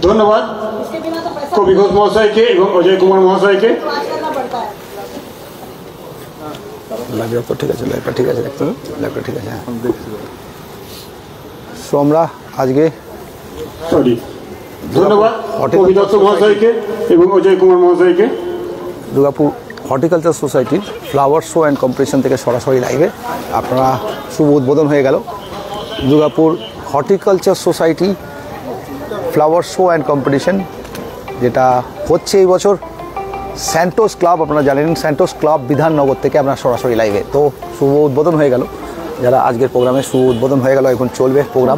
ধন্যবাদ কবি ঘোষ মহাশয়কে এবং অজয় কুমার মহাশয়কে। লাইভটা ঠিক আছে, লাইভটা ঠিক আছে, দেখতে লাইভটা ঠিক আছে। হ্যাঁ, সো আমরা আজকে ধন্যবাদ কবি দত্ত মহাশয়কে এবং অজয় কুমার মহাশয়কে। দুর্গাপুর হর্টিকালচার সোসাইটির ফ্লাওয়ার শো অ্যান্ড কম্পিটিশন থেকে সরাসরি লাইভে আপনারা শুভ উদ্বোধন হয়ে গেল। Durgapur horticulture society flower show and competition যেটা হচ্ছে এই বছর স্যান্টোস ক্লাব, আপনারা জানেন স্যান্টোস ক্লাব বিধাননগর থেকে আমরা সরাসরি লাইভে। তো শুভ উদ্বোধন হয়ে গেল, যারা আজকের প্রোগ্রামে শুভ উদ্বোধন হয়ে গেল, এখন চলবে প্রোগ্রাম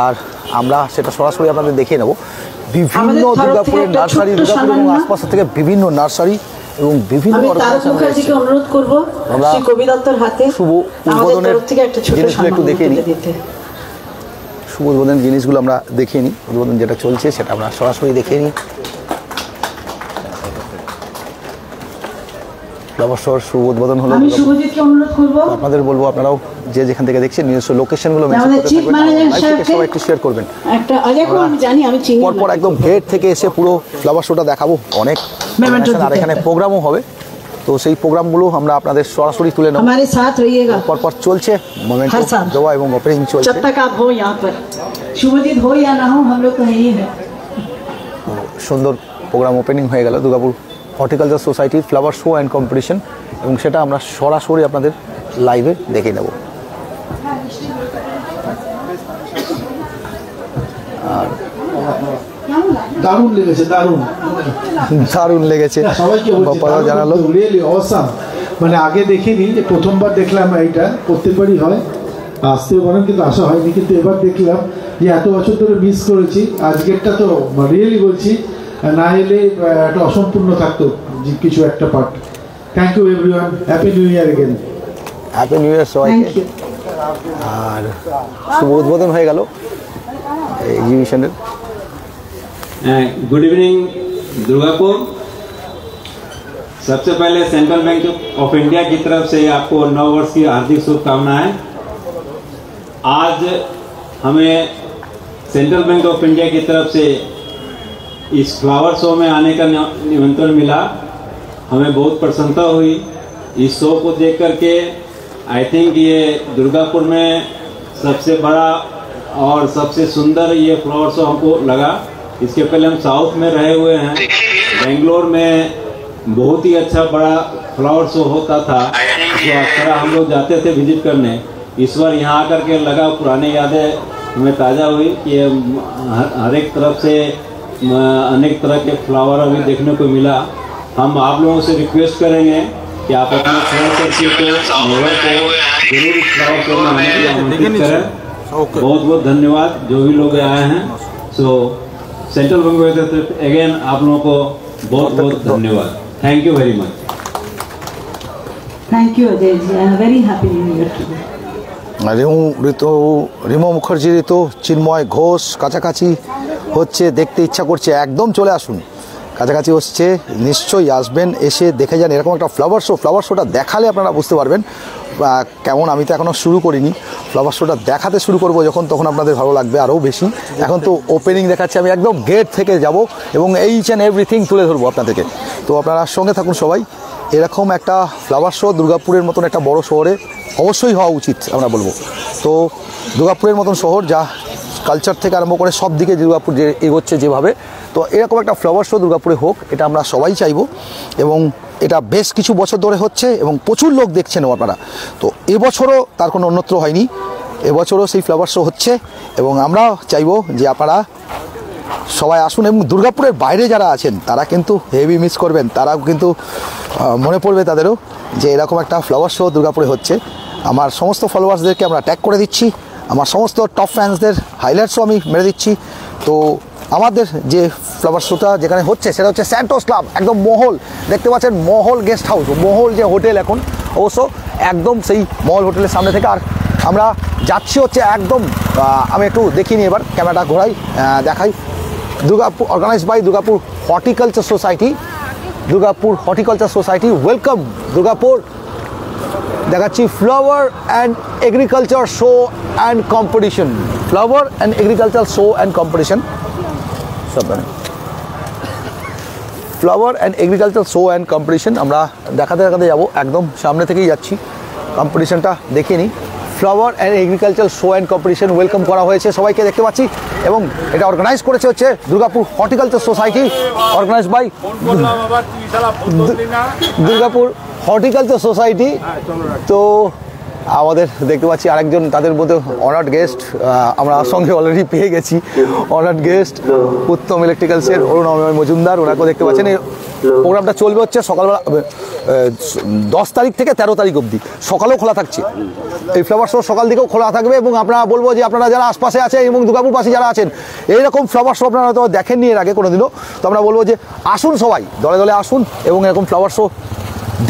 আর আমরা সেটা সরাসরি আপনাদের দেখিয়ে নেব। বিভিন্ন দুর্গাপুরের নার্সারি, দুর্গাপুর এবং আশপাশের থেকে বিভিন্ন নার্সারি এবং বিভিন্ন অনুরোধ করবো কবি দত্তর হাতে শুভ উদ্বোধনের জিনিসগুলো একটু দেখিয়ে নিই। শুভ উদ্বোধনের জিনিসগুলো আমরা দেখিয়ে নিই, উদ্বোধন যেটা চলছে সেটা আমরা সরাসরি দেখিয়ে নিই। অবসর শুভ উদ্বোধন হলো। আমি শুভজিৎকে অনুরোধ করব, আপনাদের বলবো আপনারাও যে যেখান থেকে দেখছেন নিজস্ব লোকেশনগুলো মেনশন করতে থাকবেন, সবাই একটু শেয়ার করবেন। একটা অজয়কুর আমি জানি, আমি চিনি, পরপর একদম গেট থেকে এসে পুরো ফ্লাওয়ার শোটা দেখাবো, অনেক আর এখানে প্রোগ্রামও হবে। তো সেই প্রোগ্রামগুলো আমরা আপনাদের সরাসরি তুলে নেব। हमारे साथ रहिएगा, পরপর চলছে মোমেন্ট দেওয়া এবং ওপেনিং চলছে। जब तक आप हो यहाँ पर, शुभजीत हो या ना हो, हम लोग तो यही है। সুন্দর প্রোগ্রাম ওপেনিং হয়ে গেল দুর্গাপুর হর্টিকালচার সোসাইটির ফ্লাওয়ার শো অ্যান্ড কম্পিটিশন, এবং সেটা আমরা সরাসরি আপনাদের লাইভে দেখে নেব। আর দারুণ লেগেছে, দারুণ লেগেছে, বাপ্পারাও জানালো রিয়েলি অসাম। মানে আগে দেখিনি, যে প্রথমবার দেখলাম, এইটা প্রত্যেকবারই হয়, আসতেও পারেন কিন্তু আসা হয়নি, কিন্তু এবার দেখলাম যে এত বছর ধরে মিস করেছি। আজকেরটা তো রিয়েলি বলছি, না এলে একটা অসম্পূর্ণ থাকতো কিছু একটা part. Thank you everyone, happy new year again. Happy new year সবাইকে। আর শুভ উদ্বোধন হয়ে গেল এক্সিবিশনের। Good evening Durgapur. सबसे पहले सेंट्रल बैंक ऑफ इंडिया की तरफ से आपको नव वर्ष की हार्दिक शुभकामनाएं। आज हमें सेंट्रल बैंक ऑफ इंडिया की तरफ से इस फ्लावर शो में आने का निमंत्रण मिला, हमें बहुत प्रसन्नता हुई। इस शो को देख करके आई थिंक ये दुर्गापुर में सबसे बड़ा और सबसे सुंदर ये फ्लावर शो हमको लगा। इसके पहले हम साउथ में रहे हुए हैं, बेंगलोर में बहुत ही अच्छा बड़ा फ्लावर शो होता था, जो अक्सर हम लोग जाते थे विजिट करने। इस बार यहाँ आकर के लगा, पुरानी यादें हमें ताज़ा हुई कि हर एक तरफ से अनेक तरह के फ्लावर अभी देखने को मिला। हम आप लोगों से रिक्वेस्ट करेंगे कि आप अपने फ्रेंड सर्किल को जरूर इस फ्लावर शो में आने के लिए आमंत्रित करें। बहुत बहुत धन्यवाद जो भी लोग आए हैं। सो सेंट्रल बैंक अगेन आप लोगों को बहुत बहुत धन्यवाद। Thank you very much. Thank you Ajay ji, I am very happy new year to you. Rimo Mukherjee Ritu, Chinmoy Ghosh কাছাকাছি হচ্ছে, দেখতে ইচ্ছা করছে, একদম চলে আসুন, কাছাকাছি হচ্ছে, নিশ্চয়ই আসবেন, এসে দেখে যান। এরকম একটা ফ্লাওয়ার শোটা দেখালে আপনারা বুঝতে পারবেন কেমন। আমি তো এখনও শুরু করিনি, ফ্লাওয়ার শোটা দেখাতে শুরু করব যখন, তখন আপনাদের ভালো লাগবে আরও বেশি। এখন তো ওপেনিং দেখাচ্ছি, আমি একদম গেট থেকে যাব এবং এইচ অ্যান্ড এভরিথিং তুলে ধরবো আপনাদেরকে। তো আপনারা সঙ্গে থাকুন সবাই। এরকম একটা ফ্লাওয়ার শো দুর্গাপুরের মতন একটা বড় শহরে অবশ্যই হওয়া উচিত আমরা বলবো। তো দুর্গাপুরের মতন শহর, যা কালচার থেকে আরম্ভ করে সব দিকে দুর্গাপুর যে এগোচ্ছে যেভাবে, তো এরকম একটা ফ্লাওয়ার শো দুর্গাপুরে হোক, এটা আমরা সবাই চাইবো। এবং এটা বেশ কিছু বছর ধরে হচ্ছে এবং প্রচুর লোক দেখছেনও আপনারা। তো এবছরও তার কোনো অন্যত্র হয়নি, এবছরও সেই ফ্লাওয়ার শো হচ্ছে এবং আমরা চাইবো যে আপনারা সবাই আসুন। এবং দুর্গাপুরের বাইরে যারা আছেন তারা কিন্তু হেভি মিস করবেন, তারাও কিন্তু মনে পড়বে তাদেরও যে এরকম একটা ফ্লাওয়ার শো দুর্গাপুরে হচ্ছে। আমার সমস্ত ফলোয়ার্সদেরকে আমরা ট্যাগ করে দিচ্ছি, আমার সমস্ত টপ ফ্যান্সদের হাইলাইটসও আমি মেরে দিচ্ছি। তো আমাদের যে ফ্লাওয়ার শোটা যেখানে হচ্ছে সেটা হচ্ছে স্যান্টোস ক্লাব, একদম মহল, দেখতে পাচ্ছেন মহল গেস্ট হাউস, মহল যে হোটেল এখন অবশ্য একদম সেই মহল হোটেলের সামনে থেকে। আর আমরা যাচ্ছি হচ্ছে একদম, আমি একটু দেখিনি, এবার ক্যামেরাটা ঘোরাই দেখাই, Durgapur, organised by Durgapur horticulture society. Durgapur horticulture society, welcome Durgapur. দেখাচ্ছি flower and agriculture show and competition, flower and agriculture show and competition, সব flower and agriculture show and competition. আমরা দেখাতে দেখাতে যাবো, একদম সামনে থেকেই যাচ্ছি, কম্পিটিশনটা দেখে নিই। Flower and agriculture show and competition welcome করা হয়েছে সবাইকে, দেখতে পাচ্ছি। এবং এটা অর্গানাইজ করেছে হচ্ছে Durgapur horticulture society, organise by Durgapur horticulture society. তো আমাদের দেখতে পাচ্ছি আরেকজন তাদের মধ্যে অনার্ড গেস্ট আমরা সঙ্গে অলরেডি পেয়ে গেছি, অনার্ড গেস্ট উত্তম ইলেকট্রিক্যালসের অরুণময় মজুমদার, ওনাকেও দেখতে পাচ্ছেন। এই প্রোগ্রামটা চলবে হচ্ছে সকালবেলা 10 তারিখ থেকে 13 তারিখ অবধি, সকালেও খোলা থাকছে এই ফ্লাওয়ার শো, সকাল দিকেও খোলা থাকবে। এবং আপনারা বলবো যে আপনারা যারা আশপাশে আছেন এবং দুর্গাপুরবাসী যারা আছেন, এইরকম ফ্লাওয়ার শো আপনারা হয়তো দেখেননি এর আগে কোনোদিনও, তো আমরা বলবো যে আসুন, সবাই দলে দলে আসুন এবং এরকম ফ্লাওয়ার শো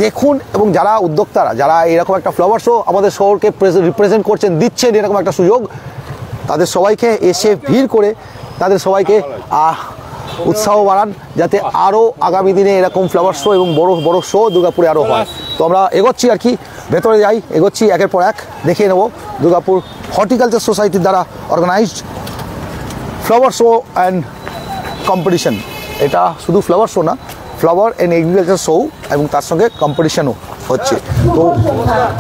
দেখুন। এবং যারা উদ্যোক্তারা, যারা এরকম একটা ফ্লাওয়ার শো আমাদের শহরকে রিপ্রেজেন্ট করছেন, দিচ্ছেন এরকম একটা সুযোগ, তাদের সবাইকে এসে ভিড় করে তাদের সবাইকে উৎসাহ বাড়ান, যাতে আরও আগামী দিনে এরকম ফ্লাওয়ার শো এবং বড় বড় শো দুর্গাপুরে আরও হয়। তো আমরা এগোচ্ছি আর কি, ভেতরে যাই, এগোচ্ছি, একের পর এক দেখিয়ে নেব দুর্গাপুর হর্টিকালচার সোসাইটির দ্বারা organised flower show and competition. এটা শুধু ফ্লাওয়ার শো না, ফ্লাওয়ার অ্যান্ড এগ্রিকালচার শো এবং তার সঙ্গে কম্পিটিশনও হচ্ছে। তো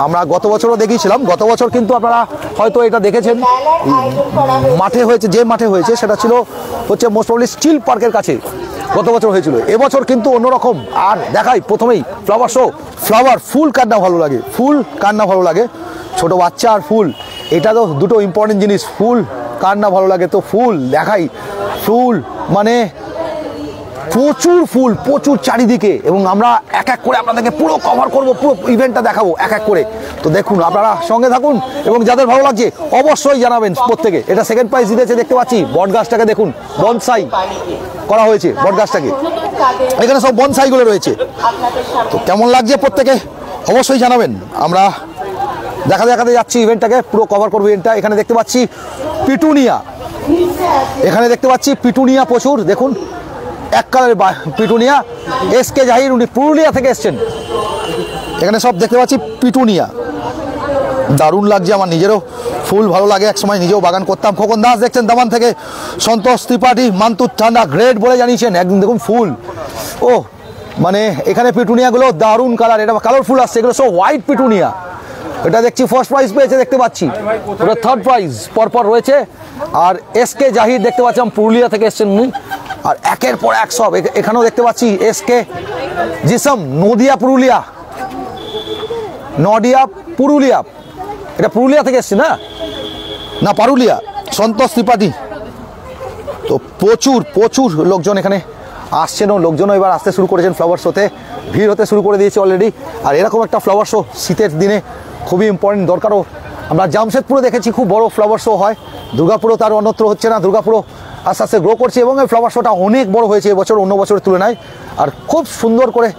আমরা গত বছরও দেখিয়েছিলাম, গত বছর কিন্তু আপনারা হয়তো এটা দেখেছেন, মাঠে হয়েছে, যে মাঠে হয়েছে সেটা ছিল হচ্ছে মোস্ট প্রবলি স্টিল পার্কের কাছে গত বছর হয়েছিল। এবছর কিন্তু অন্যরকম। আর দেখাই প্রথমেই ফ্লাওয়ার শো, ফ্লাওয়ার, ফুল কার না ভালো লাগে, ফুল কার না ভালো লাগে, ছোটো বাচ্চা আর ফুল, এটা তো দুটো ইম্পর্টেন্ট জিনিস, ফুল কার না ভালো লাগে। তো ফুল দেখাই, ফুল মানে প্রচুর ফুল, প্রচুর চারিদিকে, এবং আমরা এক এক করে আপনাদেরকে পুরো কভার করব, পুরো ইভেন্টটা দেখাবো এক এক করে। তো দেখুন, আপনারা সঙ্গে থাকুন এবং যাদের ভালো লাগছে অবশ্যই জানাবেন প্রত্যেকে। এটা সেকেন্ড প্রাইজ জিতেছে, দেখতে পাচ্ছি বট গাছটাকে দেখুন, বনসাই করা হয়েছে বট গাছটাকে, এখানে সব বনসাইগুলো রয়েছে। তো কেমন লাগছে প্রত্যেকে অবশ্যই জানাবেন। আমরা দেখাতে দেখাতে যাচ্ছি ইভেন্টটাকে, পুরো কভার করবো ইভেন্টটা। এখানে দেখতে পাচ্ছি পিটুনিয়া, এখানে দেখতে পাচ্ছি পিটুনিয়া প্রচুর, দেখুন এক কালারের পিটুনিয়া। এসকে জাহির, উনি পুরুলিয়া থেকে এসছেন। এখানে সব দেখতে পাচ্ছি পিটুনিয়া, দারুণ লাগছে, আমার নিজেরও ফুল ভালো লাগে, একসময় নিজেও বাগান করতাম। খোকন দাস দেখছেন দামান থেকে, সন্তোষ ত্রিপাঠী, মান্তুর ঠান্ডা গ্রেড বলে জানিয়েছেন, একদম দেখুন ফুল। ও মানে এখানে পিটুনিয়াগুলো দারুণ কালার, এটা কালারফুল আসছে, এগুলো সব হোয়াইট পিটুনিয়া। এটা দেখছি ফার্স্ট প্রাইজ পেয়েছে, দেখতে পাচ্ছি ওটা থার্ড প্রাইজ পরপর রয়েছে। আর এসকে জাহির দেখতে পাচ্ছি পুরুলিয়া থেকে এসছেন উনি, আর একের পর এক সব। এখানেও দেখতে পাচ্ছি এসকে জিসম, নদিয়া পুরুলিয়া, নদিয়া পুরুলিয়া, এটা পুরুলিয়া থেকে এসছে না, না পারুলিয়া, সন্তোষ ত্রিপাঠী। তো প্রচুর প্রচুর লোকজন এখানে আসছেনও, লোকজনও এবার আসতে শুরু করেছেন, ফ্লাওয়ার শোতে ভিড় হতে শুরু করে দিয়েছে অলরেডি। আর এরকম একটা ফ্লাওয়ার শো শীতের দিনে খুবই ইম্পর্টেন্ট, দরকারও। আমরা জামশেদপুরে দেখেছি খুব বড় ফ্লাওয়ার শো হয়, দুর্গাপুরও তার অন্যত্র হচ্ছে না, দুর্গাপুরও আস্তে আস্তে গ্রো করছে এবং এই ফ্লাওয়ার শোটা অনেক বড় হয়েছে এবছর অন্য বছরের তুলনায়। আর খুব সুন্দর করে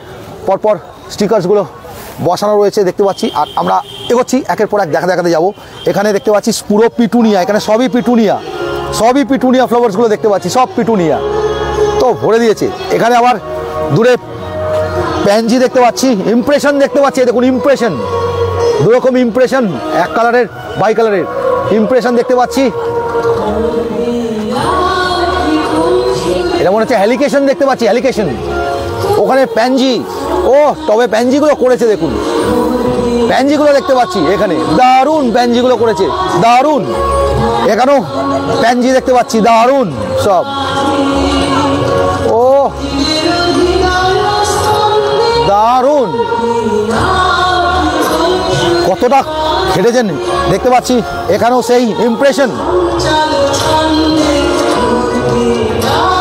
পরপর স্টিকার্সগুলো বসানো রয়েছে দেখতে পাচ্ছি। আর আমরা এগোচ্ছি একের পর এক দেখাতে যাবো। এখানে দেখতে পাচ্ছি পুরো পিটুনিয়া, এখানে সবই পিটুনিয়া, সবই পিটুনিয়া ফ্লাওয়ার্সগুলো দেখতে পাচ্ছি, সব পিটুনিয়া তো ভরে দিয়েছে। এখানে আবার দূরে প্যানজি দেখতে পাচ্ছি, ইমপ্রেশন দেখতে পাচ্ছি, দেখুন ইমপ্রেশন, দুরকম ইমপ্রেশন, এক কালারের বাই কালারের ইমপ্রেশন দেখতে পাচ্ছি। এটা মনে হচ্ছে হ্যালিকেশন দেখতে পাচ্ছি, হ্যালিকেশন। ওখানে প্যানজি, ও তবে প্যানজিগুলো করেছে দেখুন, প্যানজিগুলো দেখতে পাচ্ছি এখানে, দারুণ প্যানজিগুলো করেছে, দারুণ। এখানেও প্যানজি দেখতে পাচ্ছি, দারুণ সব। ও দারুণ, কতটা খেটেছেন দেখতে পাচ্ছি। এখানেও সেই ইমপ্রেশন,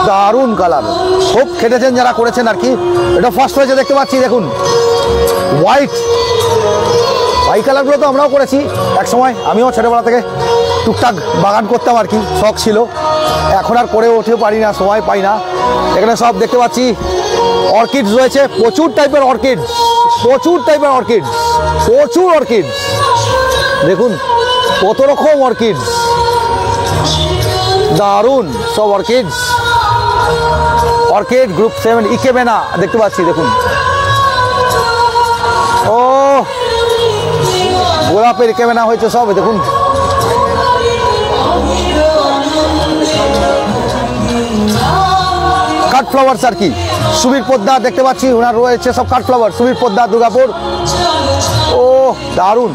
দারুণ কালার, খুব খেটেছেন যারা করেছেন আর কি। এটা ফার্স্ট হয়েছে দেখতে পাচ্ছি, দেখুন হোয়াইট, হোয়াইট কালারগুলো তো আমরাও করেছি এক সময়, আমিও ছোটোবেলা থেকে টুকটাক বাগান করতাম আর কি, শখ ছিল। এখন আর করে উঠে পারি না, সময় পাই না। এখানে সব দেখতে পাচ্ছি অর্কিডস রয়েছে, প্রচুর টাইপের অর্কিডস, প্রচুর টাইপের অর্কিডস, প্রচুর অর্কিডস, দেখুন কত রকম অর্কিডস, দারুণ সব অর্কিডস। অর্কিড গ্রুপ 7 ইকেবেনা দেখতে পাচ্ছি, দেখুন। ও গোলাপের ইকেবেনা হয়েছে সব, দেখুন। কাট ফ্লাওয়ার্স আর কি, সুবীর পোদ্দার দেখতে পাচ্ছি, ওনার রয়েছে সব কাট ফ্লাওয়ার। সুবীর পোদ্দার, দুর্গাপুর। ও দারুণ।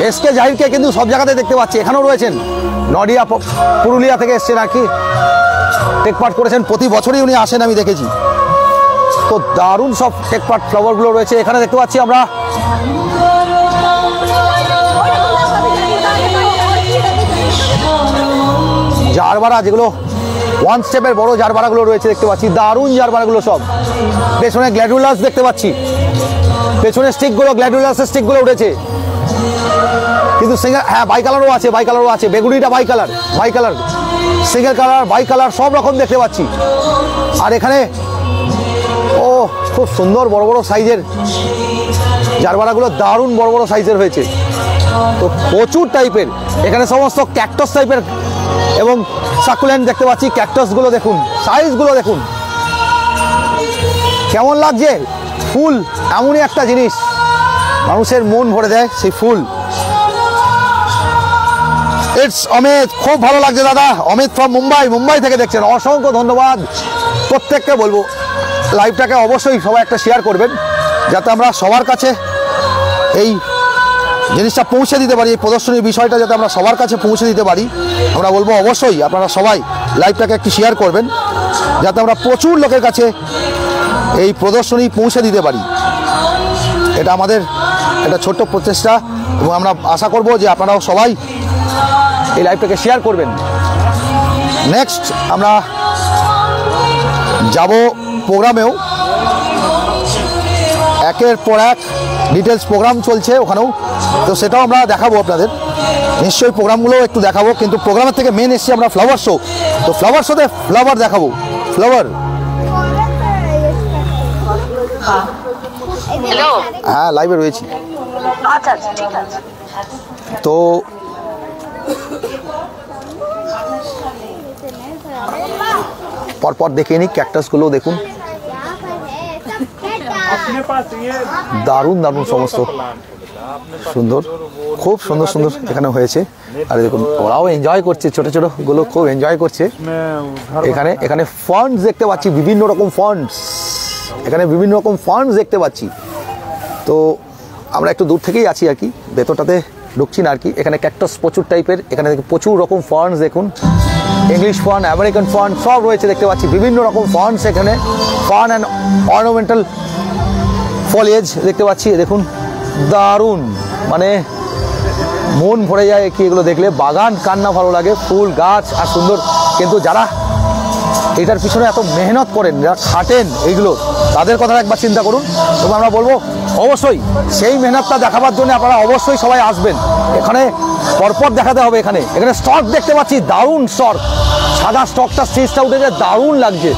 এসকে জাহিরকে কিন্তু সব জায়গাতে দেখতে পাচ্ছি, এখানেও রয়েছেন। নডিয়া পুরুলিয়া থেকে এসছেন আর কি, টেকপার্ট করেছেন, প্রতি বছরই উনি আসেন, আমি দেখেছি। তো দারুণ সব টেকপার্ট ফ্লাওয়ারগুলো রয়েছে এখানে দেখতে পাচ্ছি আমরা। জারবারা, যেগুলো ওয়ান স্টেপের বড় জারবারাগুলো রয়েছে দেখতে পাচ্ছি, দারুণ জারবারাগুলো সব। পেছনে গ্ল্যাডিওলাস দেখতে পাচ্ছি, পেছনে স্টিকগুলো, গ্ল্যাডিওলাসের স্টিকগুলো উঠেছে। কিন্তু সিঙ্গেল, হ্যাঁ বাই কালারও আছে, বাই কালারও আছে। বেগুনিটা bicolour, single colour, bicolour সব রকম দেখতে পাচ্ছি। আর এখানে ও খুব সুন্দর বড় বড় সাইজের জারবারাগুলো, দারুণ বড় বড় সাইজের হয়েছে। তো প্রচুর টাইপের এখানে সমস্ত ক্যাকটাস টাইপের এবং সাকুলেন্ট দেখতে পাচ্ছি। ক্যাকটাসগুলো দেখুন, সাইজগুলো দেখুন, কেমন লাগছে। ফুল এমনই একটা জিনিস, মানুষের মন ভরে দেয় সেই ফুল। ইটস অমিত, খুব ভালো লাগছে দাদা। অমিত ফ্রম মুম্বাই থেকে দেখছেন, অসংখ্য ধন্যবাদ। প্রত্যেককে বলবো লাইভটাকে অবশ্যই সবাই একটা শেয়ার করবেন, যাতে আমরা সবার কাছে এই জিনিসটা পৌঁছে দিতে পারি, এই প্রদর্শনীর বিষয়টা যাতে আমরা সবার কাছে পৌঁছে দিতে পারি। আমরা বলবো অবশ্যই আপনারা সবাই লাইভটাকে একটু শেয়ার করবেন, যাতে আমরা প্রচুর লোকের কাছে এই প্রদর্শনী পৌঁছে দিতে পারি। এটা আমাদের একটা ছোট্ট প্রচেষ্টা, এবং আমরা আশা করব যে আপনারাও সবাই এই লাইভটাকে শেয়ার করবেন। নেক্সট আমরা যাব প্রোগ্রামেও, একের পর এক ডিটেলস প্রোগ্রাম চলছে ওখানেও, তো সেটাও আমরা দেখাবো আপনাদের। নিশ্চয়ই প্রোগ্রামগুলোও একটু দেখাবো, কিন্তু প্রোগ্রামের থেকে মেন এসছি আমরা ফ্লাওয়ার শো। তো ফ্লাওয়ার শোতে ফ্লাওয়ার দেখাবো, ফ্লাওয়ার। হ্যাঁ লাইভে রয়েছি। তো পরপর দেখে নিই, ক্যাকটাসগুলো দেখুন, দারুণ দারুণ সমস্ত সুন্দর, খুব সুন্দর সুন্দর এখানে হয়েছে। আর দেখুন ওরাও এনজয় করছে, ছোট ছোট গুলো খুব এনজয় করছে। এখানে এখানে ফন্ডস দেখতে পাচ্ছি, বিভিন্ন রকম ফন্ডস, এখানে বিভিন্ন রকম ফন্ডস দেখতে পাচ্ছি। তো আমরা একটু দূর থেকেই আছি আর কি, ভেতরটাতে ঢুকছি না আর কি। এখানে ক্যাকটাস প্রচুর টাইপের, এখানে প্রচুর রকম ফন্ডস দেখুন, ইংলিশ ফন্ড, আমেরিকান ফন্ড সব রয়েছে দেখতে পাচ্ছি, বিভিন্ন রকম ফন্ডস এখানে। ফান অ্যান্ড অর্নামেন্টাল ফলিয়েজ দেখতে পাচ্ছি, দেখুন দারুণ, মানে মন ভরে যায় কি এগুলো দেখলে। বাগান কান্না ভালো লাগে, ফুল গাছ আর সুন্দর। কিন্তু যারা এটার পিছনে এত মেহনত করেন, যারা খাটেন এইগুলো, তাদের কথা একবার চিন্তা করুন। এবং আমরা বলবো অবশ্যই সেই মেহনতটা দেখাবার জন্য আপনারা অবশ্যই সবাই আসবেন। এখানে পরপর দেখাতে হবে। এখানে এখানে স্টক দেখতে পাচ্ছি, দারুণ স্টক, সাদা স্টকটা সিজটা উঠেছে, দারুণ লাগছে,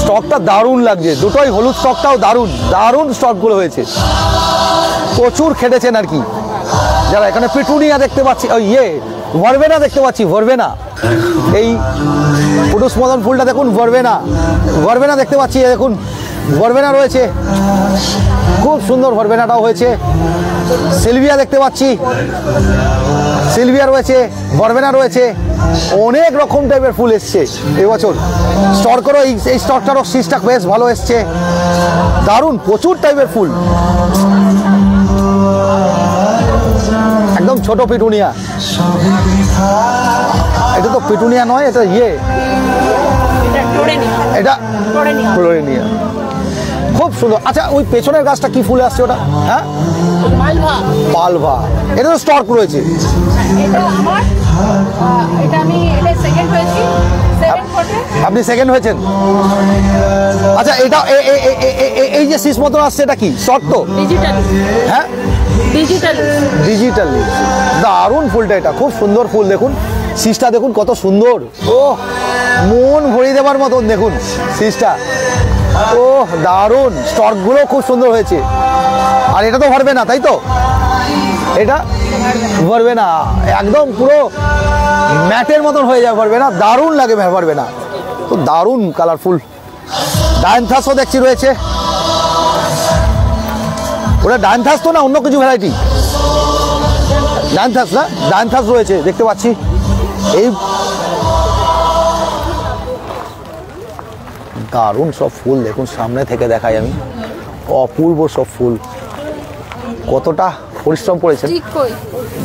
স্টকটা দারুণ লাগছে। দুটোই হলুদ স্টকটাও দারুণ, দারুণ স্টকগুলো হয়েছে, প্রচুর খেটেছেন আর কি যারা। এখানে পিটুনিয়া দেখতে পাচ্ছি, ভারবেনা দেখতে পাচ্ছি, ভারবেনা, এই পুরুষ মদন ফুলটা দেখুন, ভারবেনা দেখতে পাচ্ছি, দেখুন ভারবেনা রয়েছে, খুব সুন্দর ভারবেনাটাও হয়েছে। সিলভিয়া দেখতে পাচ্ছি, সিলভিয়া রয়েছে, ভারবেনা রয়েছে, অনেক রকম টাইপের ফুল এসছে এবছর। স্টকরও এই স্টকটারও সিজটা বেশ ভালো এসছে, দারুণ, প্রচুর টাইপের ফুল, একদম ছোট পিটুনিয়া। এটা তো পিটুনিয়া নয়, এটা এটা ফ্লোরেনিয়া, খুব সুন্দর। আচ্ছা ওই পেছনের গাছটা কি ফুলে আসছে ওটা? হ্যাঁ পালভা, এটা তো স্টক রয়েছে। আপনি সেকেন্ড হয়েছেন? আচ্ছা এটা এই যে শীষ মতন আসছে, এটা কি শর্ট? তো হ্যাঁ ডিজিটাল, দারুণ ফুলটা, এটা খুব সুন্দর ফুল। দেখুন শীষটা দেখুন কত সুন্দর, ও মন ভরিয়ে দেবার মতন দেখুন শীষটা, ও দারুণ, স্টকগুলো খুব সুন্দর হয়েছে। আর এটা তো ভরবে না, তাই তো? এটা ভরবে না, একদম পুরো ম্যাটের মতন হয়ে যায়, ভরবে না, দারুণ লাগে ভরবে না, তো দারুণ কালারফুল। ডায়ান্থাসও দেখছি রয়েছে, ওটা ডায়ান্থাস তো না অন্য কিছু ভ্যারাইটি? ডায়ান্থাস না, ডায়ান্থাস রয়েছে দেখতে পাচ্ছি। এই দারুণ সব ফুল দেখুন, সামনে থেকে দেখাই আমি, অপূর্ব সব ফুল। কতটা পরিশ্রম করেছেন,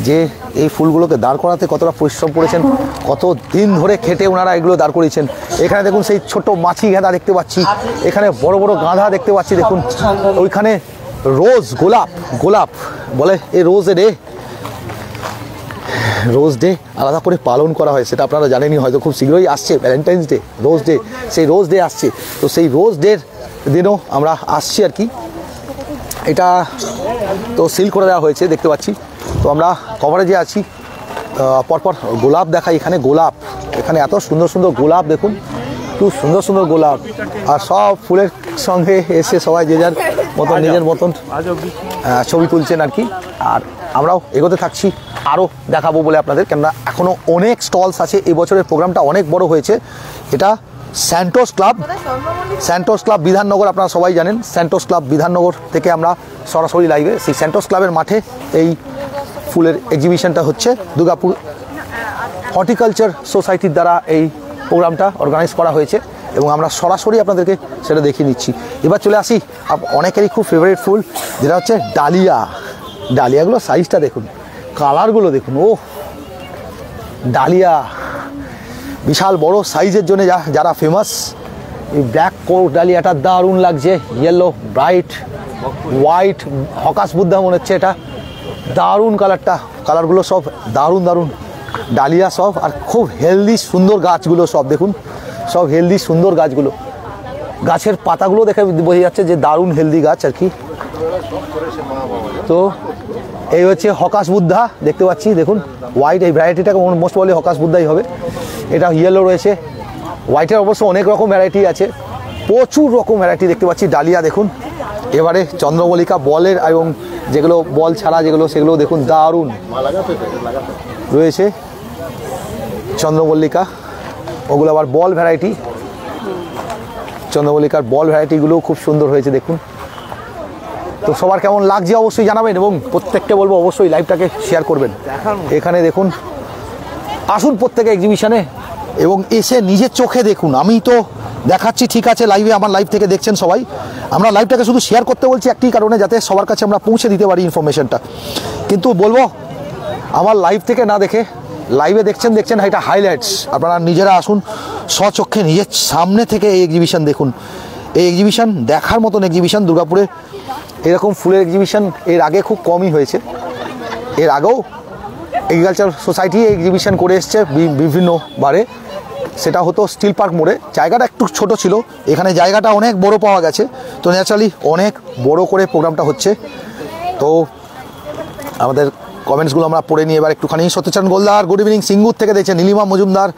যে এই ফুলগুলোকে দাঁড় করাতে কতটা পরিশ্রম করেছেন, কত দিন ধরে খেটে ওনারা এগুলো দাঁড় করিয়েছেন। এখানে দেখুন সেই ছোট মাছি গাঁদা দেখতে পাচ্ছি, এখানে বড় বড় গাঁদা দেখতে পাচ্ছি দেখুন, ওইখানে রোজ, গোলাপ, গোলাপ বলে এই রোজ ডে আলাদা করে পালন করা হয়, সেটা আপনারা জানেনই হয়তো, খুব শীঘ্রই আসছে ভ্যালেন্টাইন্স ডে, রোজ ডে, সেই রোজ ডে আসছে, তো সেই রোজ ডের দিনও আমরা আসছি আর কি। এটা তো সিল করে দেওয়া হয়েছে দেখতে পাচ্ছি। তো আমরা কভারেজে আছি, পরপর গোলাপ দেখাই। এখানে গোলাপ, এখানে এত সুন্দর সুন্দর গোলাপ দেখুন, খুব সুন্দর সুন্দর গোলাপ, আর সব ফুলের সঙ্গে এসে সবাই যে যার মতন নিজের মতন ছবি তুলছেন আর কি। আর আমরাও এগোতে থাকছি, আরও দেখাবো বলে আপনাদের, কেননা এখনও অনেক স্টলস আছে। এই বছরের প্রোগ্রামটা অনেক বড় হয়েছে। এটা স্যান্টোস ক্লাব বিধাননগর, আপনারা সবাই জানেন স্যান্টোস ক্লাব বিধাননগর থেকে আমরা সরাসরি লাইভে, সেই স্যান্টোস ক্লাবের মাঠে এই ফুলের এক্সিবিশনটা হচ্ছে। দুর্গাপুর হর্টিকালচার সোসাইটির দ্বারা এই প্রোগ্রামটা অর্গানাইজ করা হয়েছে এবং আমরা সরাসরি আপনাদেরকে সেটা দেখিয়ে নিচ্ছি। এবার চলে আসি অনেকেরই খুব ফেভারিট ফুল, যেটা হচ্ছে ডালিয়া। ডালিয়াগুলো সাইজটা দেখুন, কালারগুলো দেখুন, ও ডালিয়া বিশাল বড় সাইজের জন্য যারা ফেমাস। এই ব্ল্যাক কোর ডালিয়াটা দারুণ লাগছে, yellow, bright white, hawkers Buddha মনে হচ্ছে এটা, দারুণ কালারটা, কালারগুলো সব দারুণ দারুণ ডালিয়া সব, আর খুব হেলদি সুন্দর গাছগুলো সব দেখুন, সব হেলদি সুন্দর গাছগুলো, গাছের পাতাগুলো দেখে বোঝা যাচ্ছে যে দারুণ হেলদি গাছ আর কি। তো এই হচ্ছে হকাস বুদ্ধা দেখতে পাচ্ছি দেখুন, হোয়াইট, এই ভ্যারাইটিটাকে মোস্ট প্রবাবলি হকাস বুদ্ধাই হবে। এটা ইয়েলো রয়েছে, হোয়াইটের অবশ্য অনেক রকম ভ্যারাইটি আছে, প্রচুর রকম ভ্যারাইটি দেখতে পাচ্ছি। ডালিয়া দেখুন, এবারে চন্দ্রমল্লিকা বলের এবং যেগুলো বল ছাড়া যেগুলো, সেগুলো দেখুন দারুণ রয়েছে চন্দ্রমল্লিকা, ওগুলো আবার বল ভ্যারাইটি, চন্দ্রমল্লিকার বল ভ্যারাইটিগুলো খুব সুন্দর হয়েছে দেখুন। তো সবার কেমন লাগছে অবশ্যই জানাবেন এবং প্রত্যেককে বলবো অবশ্যই লাইভটাকে শেয়ার করবেন। এখানে দেখুন, আসুন প্রত্যেকে এক্সিবিশনে এবং এসে নিজের চোখে দেখুন। আমি তো দেখাচ্ছি ঠিক আছে লাইভে, আমার লাইভ থেকে দেখছেন সবাই, আমরা লাইভটাকে শুধু শেয়ার করতে বলছি একটি কারণে, যাতে সবার কাছে আমরা পৌঁছে দিতে পারি ইনফরমেশনটা। কিন্তু বলবো আমার লাইভ থেকে না দেখে, লাইভে দেখছেন এটা হাইলাইটস, আপনারা নিজেরা আসুন স্বচক্ষে নিজের সামনে থেকে এই এক্সিবিশন দেখুন। এই এক্সিবিশন দেখার মতন এক্সিবিশন, দুর্গাপুরে এরকম ফুলের এক্সিবিশন এর আগে খুব কমই হয়েছে। এর আগেও এগ্রিকালচার সোসাইটি এক্সিবিশন করে এসছে বিভিন্নবারে, সেটা হতো স্টিল পার্ক মোড়ে, জায়গাটা একটু ছোট ছিল, এখানে জায়গাটা অনেক বড় পাওয়া গেছে, তো ন্যাচারালি অনেক বড় করে প্রোগ্রামটা হচ্ছে। তো আমাদের কমেন্টসগুলো আমরা পড়ে নিই এবার একটুখানি। সত্যচরণ গোলদার গুড ইভিনিং, সিঙ্গুর থেকে দেখছেন। নীলিমা মজুমদার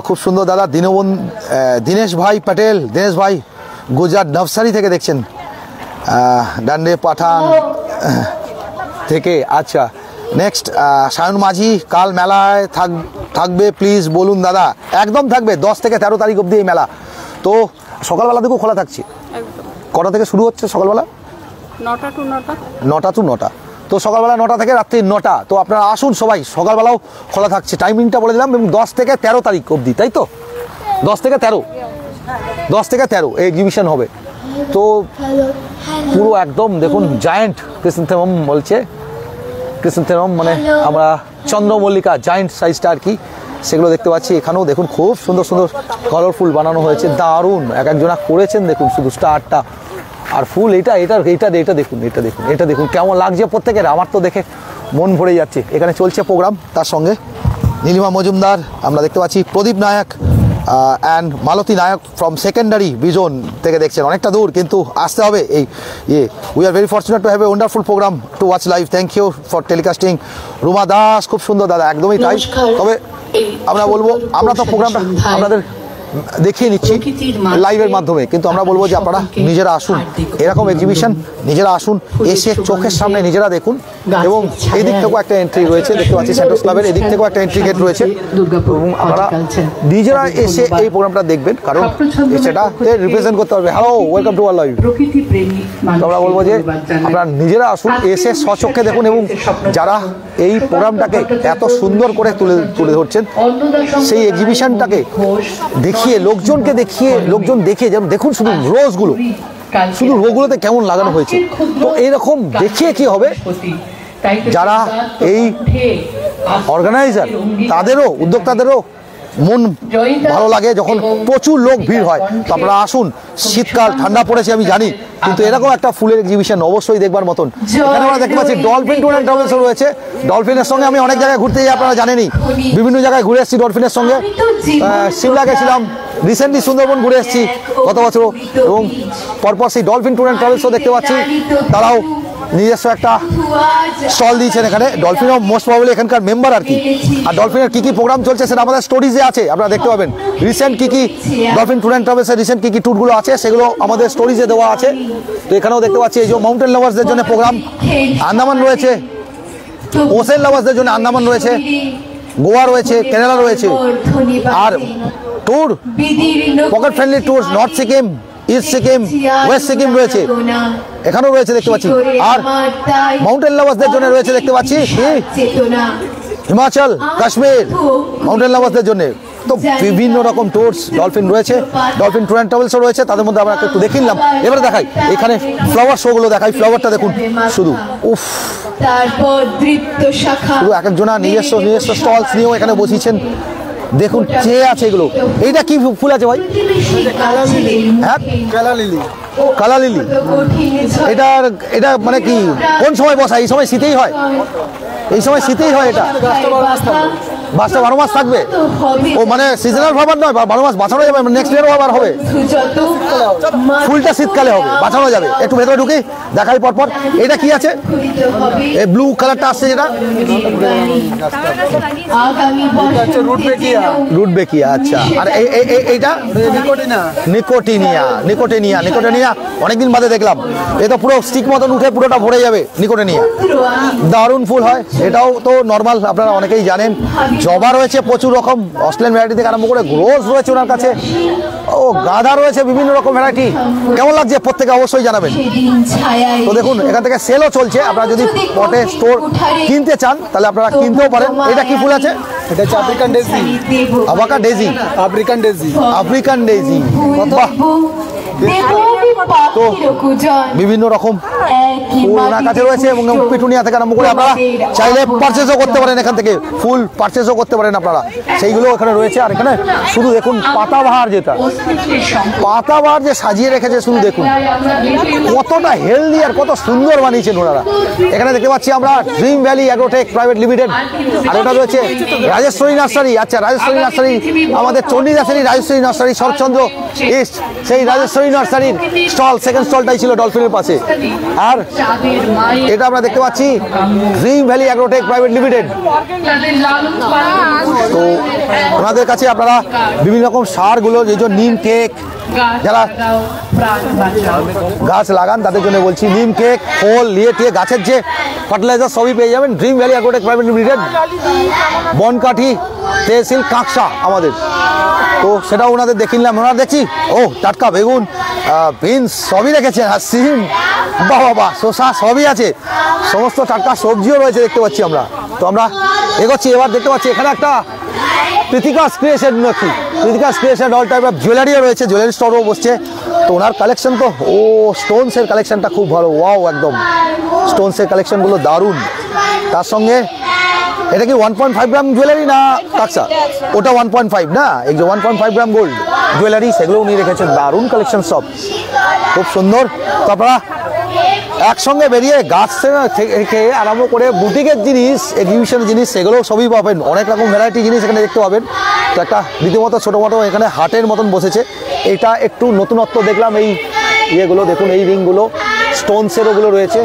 খুব সুন্দর দাদা। দীনেশ ভাই প্যাটেল, দীনেশ ভাই গুজরাট নবসারি থেকে দেখছেন। ডান্ডে পাঠান থেকে, আচ্ছা নেক্সট সায়ন মাঝি, কাল মেলায় থাকবে প্লিজ বলুন দাদা। একদম থাকবে, 10 থেকে 13 তারিখ অবধি এই মেলা। তো সকালবেলা থেকেও খোলা থাকছে, কটা থেকে শুরু হচ্ছে সকালবেলা? 9টা টু 9টা। তো সকালবেলা 9টা থেকে রাত্রি 9টা। তো আপনারা আসুন সবাই, সকালবেলাও খোলা থাকছে, টাইমিংটা বলে দিলাম, এবং 10 থেকে 13 তারিখ অবধি, তাই তো? 10 থেকে 13 এই এক্সিবিশন হবে। তো পুরো একদম দেখুন জায়েন্ট ক্রিসেন্থেমাম বলছে, ক্রিসেন্থেমাম মানে আমরা চন্দ্রমল্লিকা জায়েন্ট সাইজটা আর কি, সেগুলো দেখতে পাচ্ছি। এখানেও দেখুন খুব সুন্দর সুন্দর কালারফুল বানানো হয়েছে, দারুণ এক একজনা করেছেন দেখুন, শুধু স্টারটা আর ফুল। এটা দেখুন কেমন লাগছে প্রত্যেকের, আমার তো দেখে মন ভরে যাচ্ছে। এখানে চলছে প্রোগ্রাম, তার সঙ্গে নীলিমা মজুমদার আমরা দেখতে পাচ্ছি, Pradip Nayak and Malati Nayak from secondary বিজন থেকে দেখছেন, অনেকটা দূর কিন্তু আসতে হবে। এই we are very fortunate to have a wonderful programme to watch live, thank you for telecasting. Ruma Das খুব সুন্দর দাদা, একদমই তাই। তবে আমরা বলবো, আমরা তো প্রোগ্রামটা আপনাদের দেখিয়ে নিচ্ছি লাইভের মাধ্যমে, কিন্তু আমরা বলবো যে আপনারা নিজেরা আসুন, এরকম এক্সিবিশন নিজেরা আসুন, এসে চোখের সামনে নিজেরা দেখুন। এবং এই দিক থেকেও একটা এন্ট্রি রয়েছে, দেখতে পাচ্ছি স্যান্টোস ক্লাবের এদিক থেকেও একটা এন্ট্রি গেট রয়েছে এবং আপনারা নিজেরা এসে এই প্রোগ্রামটা দেখবেন, কারণ সেটা রিপ্রেজেন্ট করতে পারবে। Hello, welcome to our live. আমরা বলবো যে আপনারা নিজেরা আসুন, এসে স্বচক্ষে দেখুন এবং যারা এই প্রোগ্রামটাকে এত সুন্দর করে তুলে ধরছেন, সেই এক্সিবিশনটাকে দেখিয়ে লোকজন দেখে যেমন দেখুন শুধু শুধু রোগুলোতে কেমন লাগানো হয়েছে। তো এইরকম দেখিয়ে কি হবে, যারা এই অর্গানাইজার তাদেরও উদ্যোক্তাদেরও মন ভালো লাগে যখন প্রচুর লোক ভিড় হয়। তো আপনারা আসুন, শীতকাল ঠান্ডা পড়েছে আমি জানি, কিন্তু এরকম একটা ফুলের এক্সিবিশন অবশ্যই দেখবার মতন। এখানে আমরা দেখতে পাচ্ছি ডলফিন ট্যুর অ্যান্ড ট্রাভেলসও রয়েছে। ডলফিনের সঙ্গে আমি অনেক জায়গায় ঘুরতে যাই, আপনারা জানেনই, বিভিন্ন জায়গায় ঘুরে এসেছি ডলফিনের সঙ্গে। সিমলা গেছিলাম, রিসেন্টলি সুন্দরবন ঘুরে এসেছি গত বছর, এবং পরপর সেই ডলফিন ট্যুর অ্যান্ড ট্রাভেলসও দেখতে পাচ্ছি তারাও নিজস্ব একটা স্টল দিয়েছেন এখানে। ডলফিনও মোস্ট প্রবাবলি এখানকার মেম্বার আর কি। আর ডলফিনের কী কী প্রোগ্রাম চলছে সেটা আমাদের স্টোরিজে আছে, আপনারা দেখতে পাবেন। রিসেন্ট কী কী ডলফিন ট্যুর অ্যান্ড ট্রাভেলসের রিসেন্ট কী কী ট্যুরগুলো আছে সেগুলো আমাদের স্টোরিজে দেওয়া আছে। তো এখানেও দেখতে পাচ্ছি এই যে মাউন্টেন লাভার্সদের জন্য প্রোগ্রাম, আন্দামান রয়েছে, ওশেন লাভার্সদের জন্য আন্দামান রয়েছে, গোয়া রয়েছে, কেরালা রয়েছে, আর tour pocket friendly tour north Sikkim, east Sikkim, west Sikkim রয়েছে, এখানেও রয়েছে দেখতে পাচ্ছি। আর মাউন্টেন লাভার্সদের জন্য রয়েছে দেখতে পাচ্ছি হিমাচল, কাশ্মীর, মাউন্টেন লাভার্সদের জন্য। তো বিভিন্ন রকম ট্যুরস ডলফিন রয়েছে, ডলফিন ট্যুর অ্যান্ড ট্রাভেলসও রয়েছে। তাদের মধ্যে আমরা একটু দেখে নিলাম। এবারে দেখাই এখানে ফ্লাওয়ার শোগুলো দেখাই। ফ্লাওয়ারটা দেখুন শুধু, উফ, শুধু এক একজনা নিজস্ব স্টলস নিয়েও এখানে বসিয়েছেন। দেখুন চেয়ে আছে এগুলো। এইটা কি ফুল আছে ভাই? হ্যাঁ, কালা লিলি। এটা মানে কি কোন সময় বসা? এই সময় শীতেই হয়? এই সময় শীতেই হয় এটা? বাসটা 12 মাস থাকবে? ও মানে সিজনাল ফ্লাওয়ার নয়, 12 মাস বাঁচানো যাবে, নেক্সট ইয়ারও আবার হবে। ফুলটা শীতকালে হবে, বাঁচানো যাবে। একটু ভেতরে ঢুকি দেখাই পরপর। এটা কি আছে? এই ব্লু কালারটা আসছে যেটা, রুট বেকিয়া। আচ্ছা, আর এইটা নিকোটিনিয়া। অনেকদিন বাদে দেখলাম। এ তো পুরো স্টিক মতন উঠে পুরোটা ভরে যাবে নিকোটিনিয়া। দারুণ ফুল হয়। এটাও তো নর্মাল, আপনারা অনেকেই জানেন। জবা রয়েছে প্রচুর রকম, অস্ট্রেলিয়ান ভ্যারাইটি থেকে আরম্ভ করে রোজ রয়েছে ওনার কাছে। ও গাঁদা রয়েছে, বিভিন্ন রকম ভ্যারাইটি। কেমন লাগছে প্রত্যেকে অবশ্যই জানাবেন। তো দেখুন এখান থেকে সেলও চলছে। আপনারা যদি পটে স্টোর কিনতে চান তাহলে আপনারা কিনতেও পারেন। এটা কি ফুল আছে? এটা হচ্ছে আফ্রিকান ডেজি। বাহ, তো বিভিন্ন রকম ফুল ওনার কাছে রয়েছে এবং পিটুনিয়া থেকে আরম্ভ করে আপনারা চাইলে পারচেসও করতে পারেন। এখান থেকে ফুল পারচেসও করতে পারেন আপনারা, সেইগুলো এখানে রয়েছে। আর এখানে শুধু দেখুন পাতাবাহার, যে সাজিয়ে রেখেছে, শুধু দেখুন কতটা হেলদি আর কত সুন্দর বানিয়েছেন ওনারা। এখানে দেখতে পাচ্ছি আমরা Dream Valley Agrotech Private Limited, আর এটা রয়েছে রাজেশ্বরী নার্সারি। আচ্ছা, রাজেশ্বরী নার্সারি আমাদের চণ্ডীদাসেরই রাজেশ্বরী নার্সারি, শরৎচন্দ্র ইস্ট, সেই রাজেশ্বরী নার্সারির স্টল, সেকেন্ড স্টলটাই ছিল ডলফিনের পাশে। আর এটা আমরা দেখতে পাচ্ছি dream Valley Agrotech Private limited. তো ওনাদের কাছে আপনারা বিভিন্ন রকম সারগুলো, যে নিম কেক, যারা গাছ লাগান তাদের জন্য বলছি, নিম কেক, ফল নিয়ে টিয়ে গাছের যে ফার্টিলাইজার সবই পেয়ে যাবেন Dream Valley Agrotech Private Limited. Bonkathi, tehsil, Kanksa আমাদের। তো সেটাও ওনাদের দেখে নিলাম। ওনারা দেখছি টাটকা বেগুন, বিনস সবই রেখেছেন, আর সিম, বাবা, শসা সবই আছে। সমস্ত টাটকা সবজিও রয়েছে দেখতে পাচ্ছি আমরা। তো আমরা এগোচ্ছি। এবার দেখতে পাচ্ছি এখানে একটা প্রীতিকাস ক্রিয়েশন, অল টাইপ অফ জুয়েলারিও রয়েছে, জুয়েলারি স্টোরও বসছে। তো ওনার কালেকশন তো স্টোনসের কালেকশনটা খুব ভালো। ওয়াও, একদম স্টোনসের কালেকশনগুলো দারুণ। তার সঙ্গে এটা কি 1.5 গ্রাম জুয়েলারি না কাকসা? ওটা 1.5 না, এই যে 1.5 গ্রাম গোল্ড জুয়েলারি, সেগুলো উনি রেখেছেন। দারুণ কালেকশন, সব খুব সুন্দর। তো আপনারা একসঙ্গে বেরিয়ে গাছ থেকে আরম্ভ করে বুটিকের জিনিস, এক্সিবিশনের জিনিস, সেগুলো সবই পাবেন। অনেক রকম ভ্যারাইটি জিনিস এখানে দেখতে পাবেন। তো একটা রীতিমতো ছোটো মোটো এখানে হাটের মতন বসেছে। এটা একটু নতুনত্ব দেখলাম। এই ইয়েগুলো দেখুন, এই রিংগুলো স্টোনসের ওগুলো রয়েছে,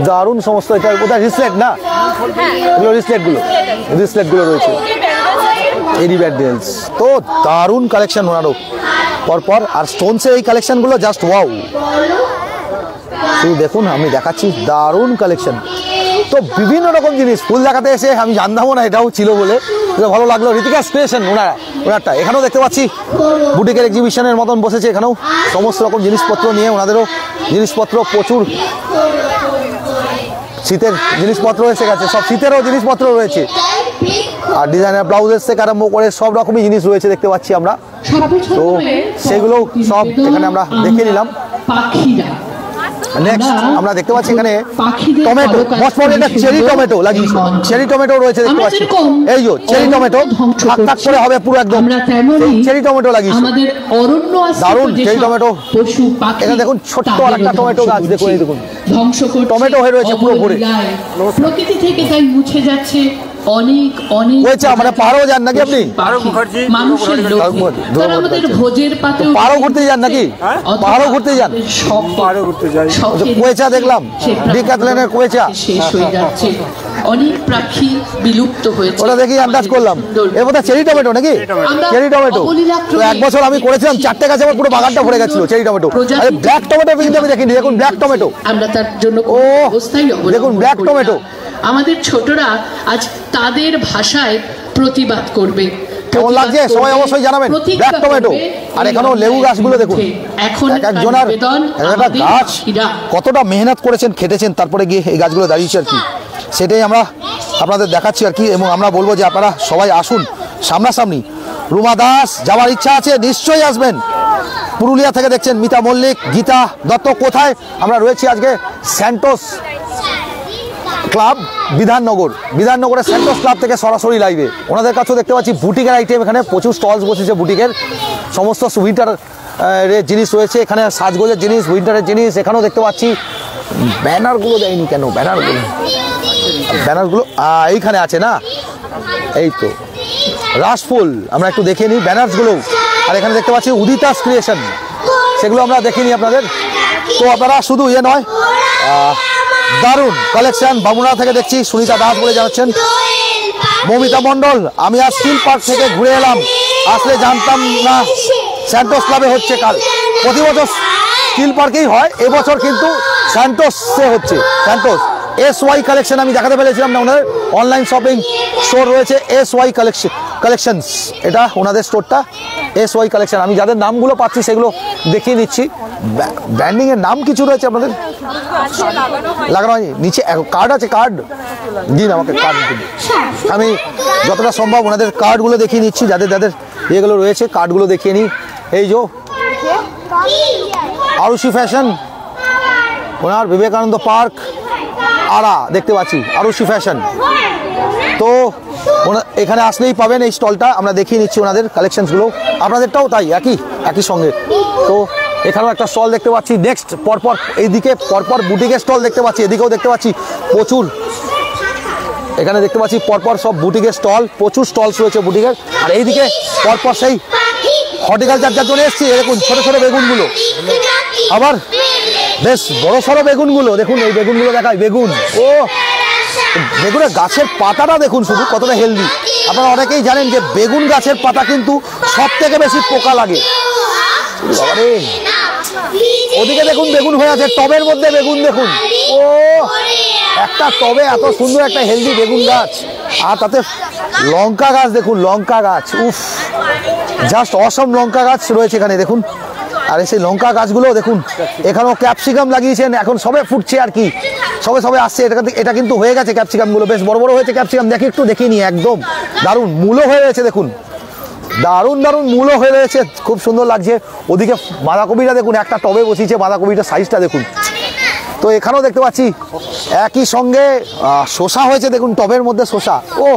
দারুণ সমস্ত। এটা কোথায় রিসলেট না, এগুলো রিসলেটগুলো রয়েছে, এডি ব্যান্ডেলস। তো দারুণ কালেকশন ওনারও পরপর। আর স্টোনসের এই কালেকশনগুলো জাস্ট ওয়াও, শুধু দেখুন, আমি দেখাচ্ছি, দারুণ কালেকশন। তো বিভিন্ন রকম জিনিস ফুল দেখাতে এসে আমি জানতামও না এটাও ছিল বলে, ভালো লাগলো। ঋতিকা ক্রিয়েশন ওনারটা এখানেও দেখতে পাচ্ছি বুটিকের এক্সিবিশনের মতন বসেছে, এখানেও সমস্ত রকম জিনিসপত্র নিয়ে ওনাদেরও জিনিসপত্র প্রচুর, শীতের জিনিসপত্র এসে গেছে, সব শীতেরও জিনিসপত্র রয়েছে, আর ডিজাইনার ব্লাউজের থেকে আরম্ভ করে সব রকমই জিনিস রয়েছে দেখতে পাচ্ছি আমরা। তো সেগুলো সব এখানে আমরা দেখে নিলাম। নেক্সট আমরা দেখতে পাচ্ছি এখানে tomato, most important cherry tomato লাগিয়েছে, চেরি টমেটো রয়েছে দেখতে পাচ্ছি, এই যে চেরি টমেটো থাক থাক করে হবে পুরো একদম, চেরি টমেটো লাগিয়েছে, দারুণ চেরি টমেটো। এখানে দেখুন ছোট্ট আরেকটা টমেটো গাছ, দেখুন এই দেখুন টমেটো হয়ে রয়েছে পুরো ভরে, প্রকৃতি থেকে তাই মুছে যাচ্ছে অনেক অনেক। মানে পাহাড়ও যান নাকি আপনি? মানুষের আমাদের ভোজের পাতে পাহাড়ও ঘুরতে যান নাকি? পাহাড়ও ঘুরতে যান? পাহাড়ও ঘুরতে যাই। কোয়েচা দেখলাম, ডিক্যাথলেনের কোয়েচা শেষ হয়ে যাচ্ছে, অনেক পাখি বিলুপ্ত হয়েছে। ওটা দেখি আন্দাজ করলাম এর মধ্যে চেরি টমেটো নাকি? চেরি টমেটো তো এক বছর আমি করেছিলাম, 4টে গাছে আমার পুরো বাগানটা ভরে গেছিল চেরি টমেটো। আরে ব্ল্যাক টমেটো কিন্তু আমি দেখিনি, দেখুন ব্ল্যাক টমেটো, আমরা তার জন্য ও দেখুন ব্ল্যাক টমেটো। আমাদের ছোটরা আজ তাদের ভাষায় প্রতিবাদ করবে, কেমন লাগছে সবাই অবশ্যই জানাবেন। ব্ল্যাক টমেটো, আর এখানেও লেবু গাছগুলো দেখুন, এক একজনের একটা গাছ কতটা মেহনত করেছেন, খেটেছেন, তারপরে গিয়ে এই গাছগুলো দাঁড়িয়েছে আর কি, সেটাই আমরা আপনাদের দেখাচ্ছি আর কি। এবং আমরা বলবো যে আপনারা সবাই আসুন সামনাসামনি। রুমা দাস যাওয়ার ইচ্ছা আছে নিশ্চয়ই আসবেন। পুরুলিয়া থেকে দেখছেন মিতা মল্লিক, গীতা দত্ত। কোথায় আমরা রয়েছি আজকে? স্যান্টোস ক্লাব বিধাননগরের স্যান্টোস ক্লাব থেকে সরাসরি লাইভে। ওনাদের কাছেও দেখতে পাচ্ছি বুটিকের আইটেম, এখানে প্রচুর স্টলস বসেছে বুটিকের, সমস্ত উইন্টার জিনিস রয়েছে এখানে, সাজগোজের জিনিস, উইন্টারের জিনিস। এখানেও দেখতে পাচ্ছি ব্যানারগুলো দেয়নি কেন, ব্যানারগুলো এইখানে আছে না, এই তো রাসফুল, আমরা একটু দেখে নিই ব্যানার্সগুলো। আর এখানে দেখতে পাচ্ছি উদিতাস ক্রিয়েশন, সেগুলো আমরা দেখে নিই আপনাদের। তো আপনারা শুধু ইয়ে নয়, দারুণ কালেকশন। বাবুনা থেকে দেখছি সুনিতা দাস বলে জানাচ্ছেন। মৌমিতা মণ্ডল, আমি আজ স্টিল পার্ক থেকে ঘুরে এলাম, আসলে জানতাম না স্যান্টোস ক্লাবে হচ্ছে। কাল প্রতি বছর স্টিল পার্কেই হয়, এবছর কিন্তু স্যান্টোসে হচ্ছে। স্যান্টোস SY কালেকশন আমি দেখাতে পেরেছিলাম না, ওনাদের অনলাইন শপিং স্টোর রয়েছে SY কালেকশনস, এটা ওনাদের স্টোরটা SY কালেকশন। আমি যাদের নামগুলো পাচ্ছি সেগুলো দেখিয়ে নিচ্ছি। ব্র্যান্ডিং এর নাম কিছু রয়েছে আপনাদের লাগানো হয়নি, নিচে কার্ড আছে, কার্ড দিন আমাকে, কার্ড দিন। আমি যতটা সম্ভব ওনাদের কার্ডগুলো দেখিয়ে নিচ্ছি, যাদের যাদের এগুলো রয়েছে কার্ডগুলো দেখিয়ে নিই। এই যে আরুষি ফ্যাশন, ওনার বিবেকানন্দ পার্ক আড়া দেখতে পাচ্ছি, আরুষি ফ্যাশন। তো এখানে আসলেই পাবেন এই স্টলটা, আমরা দেখিয়ে নিচ্ছি ওনাদের কালেকশনসগুলো, আপনাদেরটাও তাই একই সঙ্গে। তো এখানেও একটা স্টল দেখতে পাচ্ছি। নেক্সট পরপর এইদিকে পরপর বুটিকের স্টল দেখতে পাচ্ছি, এদিকেও দেখতে পাচ্ছি প্রচুর, এখানে দেখতে পাচ্ছি পরপর সব বুটিকের স্টল, প্রচুর স্টলস রয়েছে বুটিকের। আর এইদিকে পরপর সেই হর্টিকালচার যার জন্য এসছি, দেখুন ছোট ছোট বেগুনগুলো, আবার বেশ বড় সড়ো বেগুনগুলো দেখুন, এই বেগুনগুলো দেখায়, বেগুন, ও বেগুনের গাছের পাতাটা দেখুন শুধু কতটা হেলদি। আপনারা অনেকেই জানেন যে বেগুন গাছের পাতা কিন্তু সব থেকে বেশি পোকা লাগে। ওদিকে দেখুন বেগুন হয়ে আছে, টবের মধ্যে বেগুন দেখুন, ও একটা টবে এত সুন্দর একটা হেলদি বেগুন গাছ, আর তাতে লঙ্কা গাছ দেখুন, লঙ্কা গাছ, উফ জাস্ট অসম লঙ্কা গাছ রয়েছে এখানে দেখুন। আর সেই লঙ্কা গাছগুলো দেখুন, এখানেও ক্যাপসিকাম লাগিয়েছেন, এখন সবে ফুটছে আর কি, সবে আসছে। এটা কিন্তু হয়ে গেছে ক্যাপসিকামগুলো, বেশ বড় বড় হয়েছে ক্যাপসিকাম, দেখি একটু দেখিয়ে নিই, একদম দারুণ মূলো হয়ে রয়েছে দেখুন, দারুণ দারুণ মূলো হয়ে রয়েছে, খুব সুন্দর লাগছে। ওদিকে বাঁধাকপিটা দেখুন, একটা টবে বসিয়েছে, বাঁধাকপিটার সাইজটা দেখুন। তো এখানেও দেখতে পাচ্ছি একই সঙ্গে শসা হয়েছে দেখুন, টবের মধ্যে শসা, ও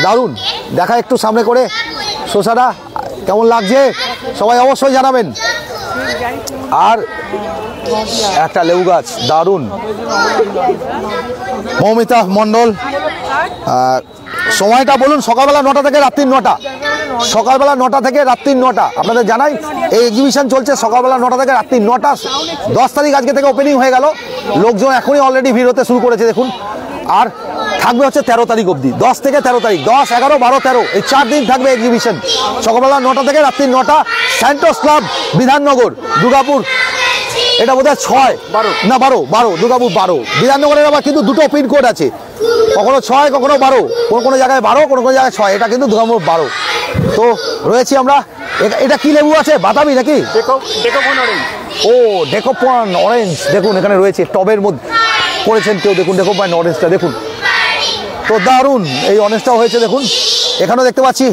দারুণ, দেখা একটু সামনে করে শসাটা কেমন লাগছে সবাই অবশ্যই জানাবেন। আর একটা লেবু গাছ, দারুণ। মৌমিতা মণ্ডল, সময়টা বলুন। সকালবেলা 9টা থেকে রাত্রি 9টা, সকালবেলা 9টা থেকে রাত্রি 9টা। আপনাদের জানাই এই এক্সিবিশন চলছে সকালবেলা 9টা থেকে রাত্রি 9টা। 10 তারিখ আজকে থেকে ওপেনিং হয়ে গেল, লোকজন এখনই অলরেডি ভিড় হতে শুরু করেছে দেখুন। আর থাকবে হচ্ছে 13 তারিখ অবধি, 10 থেকে 13 তারিখ, 10, 11, 12, 13 এই 4 দিন থাকবে এক্সিবিশন। সকালবেলা 9টা থেকে রাত্রি 9টা, স্যান্টোস ক্লাব, বিধাননগর, দুর্গাপুর এটা বোধহয় 6 না 12 দুর্গাপুর 12। বিধাননগরের আবার কিন্তু দুটো পিনকোড আছে, কখনো 6 কখনো 12, কোনো জায়গায় 12 কোনো জায়গায় 6, এটা কিন্তু দুর্গাপুর 12। তো রয়েছি আমরা। এটা কি লেবু আছে, বাতাবি নাকি? ও ডেকোপন অরেঞ্জ, দেখুন এখানে রয়েছে টবের মধ্যে করেছেন কেউ, দেখুন ডেকোপন অরেঞ্জটা দেখুন, তো দারুণ এই অরেঞ্জটাও হয়েছে দেখুন। এখানেও দেখতে পাচ্ছি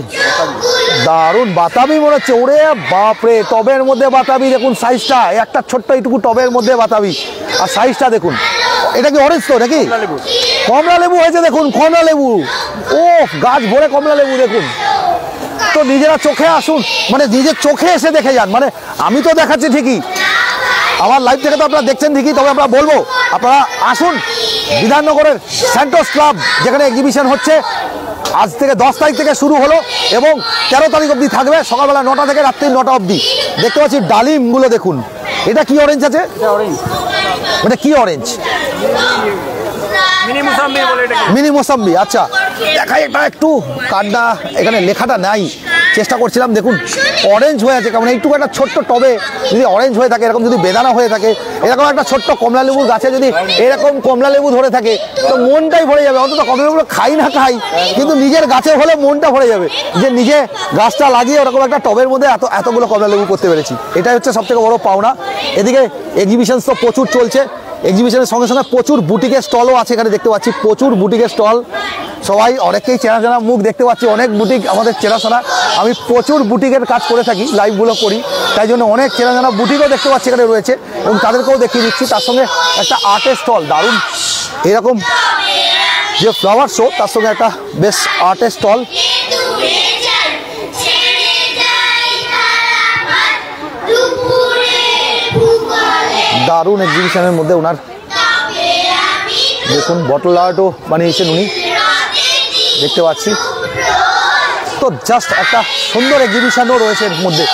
দারুণ বাতাবি মনে হচ্ছে, ওরে বাপরে টবের মধ্যে বাতাবি, দেখুন সাইজটা, একটা ছোট্ট এইটুকু টবের মধ্যে বাতাবি, আর সাইজটা দেখুন। এটা কি অরেঞ্জ তো নাকি? কমলা লেবু হয়েছে দেখুন, কমলা লেবু, ও গাছ ভরে কমলা লেবু দেখুন। তো নিজেরা চোখে আসুন, মানে নিজের চোখে এসে দেখে যান। মানে আমি তো দেখাচ্ছি ঠিকই, আমার লাইভ থেকে তো আপনারা দেখছেন ঠিকই, তবে আমরা বলবো আপনারা আসুন বিধাননগরের স্যান্টোস ক্লাব, যেখানে এক্সিবিশন হচ্ছে। আজ থেকে 10 তারিখ থেকে শুরু হলো এবং 13 তারিখ অবধি থাকবে, সকালবেলা 9টা থেকে রাত্রি 9টা অবধি। দেখতে পাচ্ছি ডালিমগুলো দেখুন। এটা কি অরেঞ্জ আছে? এটা কি অরেঞ্জ? মিনি মোসাম্বি। আচ্ছা দেখাই, এটা একটু কার্ডটা এখানে লেখাটা নাই, চেষ্টা করছিলাম। দেখুন অরেঞ্জ হয়ে আছে, কারণ এইটুকু একটা ছোট্ট টবে যদি অরেঞ্জ হয়ে থাকে, এরকম যদি বেদানা হয়ে থাকে, এরকম একটা ছোট্ট কমলা লেবুর গাছে যদি এরকম কমলা লেবু ধরে থাকে, তো মনটাই ভরে যাবে। অন্তত কমলা লেবুগুলো খাই না খাই, কিন্তু নিজের গাছে হলে মনটা ভরে যাবে যে নিজে গাছটা লাগিয়ে ওরকম একটা টবের মধ্যে এতগুলো কমলা লেবু করতে পেরেছি। এটাই হচ্ছে সবথেকে বড় পাওনা। এদিকে এক্সিবিশন তো প্রচুর চলছে, এক্সিবিশনের সঙ্গে সঙ্গে প্রচুর বুটিকের স্টলও আছে, এখানে দেখতে পাচ্ছি প্রচুর বুটিকের স্টল। সবাই অনেকেই চেনা মুখ দেখতে পাচ্ছি, অনেক বুটিক আমাদের চেনাশোনা। আমি প্রচুর বুটিকের কাজ করে থাকি, লাইভগুলো করি, তাই জন্য অনেক চেনা বুটিকও দেখতে পাচ্ছি এখানে রয়েছে এবং তাদেরকেও দেখিয়ে দিচ্ছি। তার সঙ্গে একটা আর্টের স্টল, দারুণ এরকম যে ফ্লাওয়ার শো, তার সঙ্গে একটা বেশ আর্টের স্টল। দারুণ এক্সিবিশনের মধ্যে ওনার দেখুন বটল আর্টও বানিয়েছেন উনি, দেখতে পাচ্ছি। তো জাস্ট একটা সুন্দর এক্সিবিশনও রয়েছে এর মধ্যে।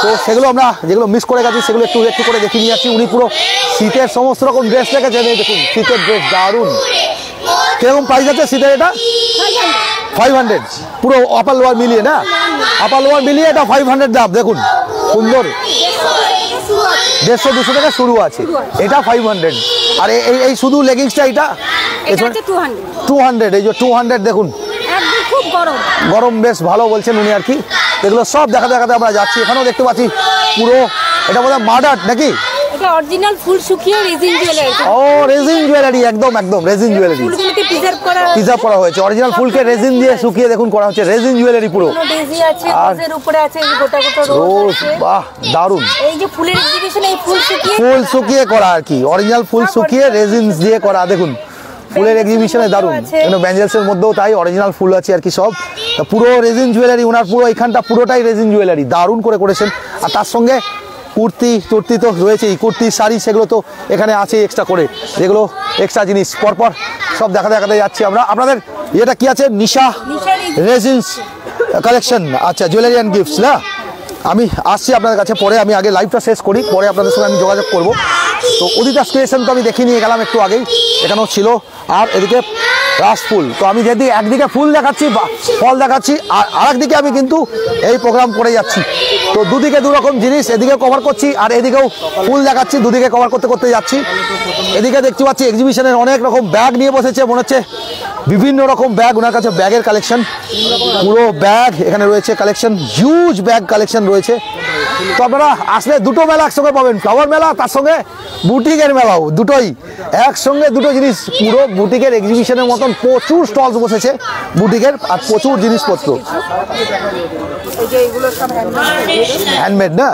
তো সেগুলো আমরা যেগুলো মিস করে গেছি সেগুলো একটু করে দেখিয়ে নিয়ে যাচ্ছি। উনি পুরো শীতের সমস্ত রকম ড্রেস রেখেছেন, এই দেখুন শীতের ড্রেস, দারুণ। কিরকম প্রাইস আছে শীতের? এটা 500, পুরো আপার লোয়ার মিলিয়ে না, আপার লোয়ার মিলিয়ে এটা 500 দাম। দেখুন সুন্দর, 150-200 টাকা শুরু আছে, এটা 500। আর এই শুধু লেগিংসটা এটা 200, এই যে 200 দেখুন, খুব গরম বেশ ভালো বলছেন উনি আর কি। এগুলো সব দেখাতে আমরা যাচ্ছি। এখানেও দেখতে পাচ্ছি পুরো, এটা বোধহয় মার্ডার নাকি? এটা অরিজিনাল ফুল শুকিয়ে রেজিন জুয়েলারি। ও রেজিন জুয়েলারি, একদম রেজিন জুয়েলারি, ফুলগুলোকে প্রিজার্ভ করা হয়েছে। অরিজিনাল ফুলকে রেজিন দিয়ে শুকিয়ে দেখুন করা হচ্ছে, রেজিন জুয়েলারি পুরো। ডেজি আছে, রোজের উপরে আছে, গোটা রোজ আছে। বাহ দারুণ। এই যে ফুলের এক্সিবিশন, এই ফুল শুকিয়ে করা আর কি, অরিজিনাল ফুল শুকিয়ে রেজিন দিয়ে করা। দেখুন ফুলের এক্সিবিশনে দারুণ, কিন্তু ব্যাঙ্গেলসের মধ্যেও তাই অরিজিনাল ফুল আছে আর কি সব। পুরো রেজিন জুয়েলারি, ওনার পুরো এখানটা পুরোটাই রেজিন জুয়েলারি, দারুণ করে করেছেন। আর তার সঙ্গে কুর্তি তো রয়েছেই, কুর্তি শাড়ি সেগুলো তো এখানে আছে এক্সট্রা করে, যেগুলো এক্সট্রা জিনিস পরপর সব দেখাতে যাচ্ছি আমরা। আপনাদের এটা কি আছে? নিশা রেজিনস কালেকশন। আচ্ছা জুয়েলারি অ্যান্ড গিফটস না, আমি আসছি আপনাদের কাছে পরে, আমি আগে লাইভটা শেষ করি, পরে আপনাদের সঙ্গে আমি যোগাযোগ করব। তো উদিতাস ক্রিয়েশন তো আমি দেখিয়ে নিয়ে গেলাম একটু আগেই, এখানেও ছিল। আর এদিকে রাসফুল, তো আমি যদি একদিকে ফুল দেখাচ্ছি, ফল দেখাচ্ছি, আর আরেকদিকে আমি কিন্তু এই প্রোগ্রাম করে যাচ্ছি। তো দুদিকে দুরকম জিনিস, এদিকে কভার করছি আর এদিকেও ফুল দেখাচ্ছি, দুদিকে কভার করতে যাচ্ছি। এদিকে দেখতে পাচ্ছি এক্সিবিশনের অনেক রকম ব্যাগ নিয়ে বসেছে, মনে হচ্ছে বিভিন্ন রকম ব্যাগ, ওনার কাছে ব্যাগের কালেকশন, পুরো ব্যাগ এখানে রয়েছে কালেকশন, হিউজ ব্যাগ কালেকশন রয়েছে। তো আপনারা আসলে দুটো মেলা একসঙ্গে পাবেন, ফ্লাওয়ার মেলা তার সঙ্গে বুটিকের মেলাও, দুটোই একসঙ্গে, দুটো জিনিস। পুরো বুটিকের এক্সিবিশনের মতন প্রচুর স্টলস বসেছে বুটিকের, আর প্রচুর জিনিসপত্র হ্যান্ডমেড না,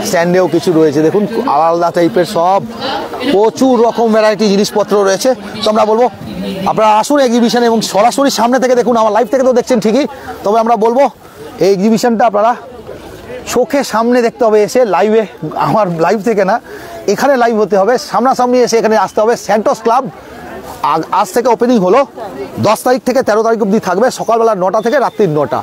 স্ট্যান্ডেও কিছু রয়েছে দেখুন, আলাদা টাইপের সব প্রচুর রকম ভ্যারাইটি জিনিসপত্র রয়েছে। তো আমরা বলবো আপনারা আসুন এক্সিবিশনে, এবং সরাসরি সামনে থেকে দেখুন। আমার লাইভ থেকে তো দেখছেন ঠিকই, তবে আমরা বলবো এই এক্সিবিশনটা আপনারা চোখে সামনে দেখতে হবে এসে, লাইভে, আমার লাইভ থেকে না, এখানে লাইভ হতে হবে, সামনাসামনি এসে এখানে আসতে হবে। স্যান্টোস ক্লাব আজ থেকে ওপেনিং হলো, 10 তারিখ থেকে 13 তারিখ অবধি থাকবে, সকালবেলা 9টা থেকে রাত্রি 9টা।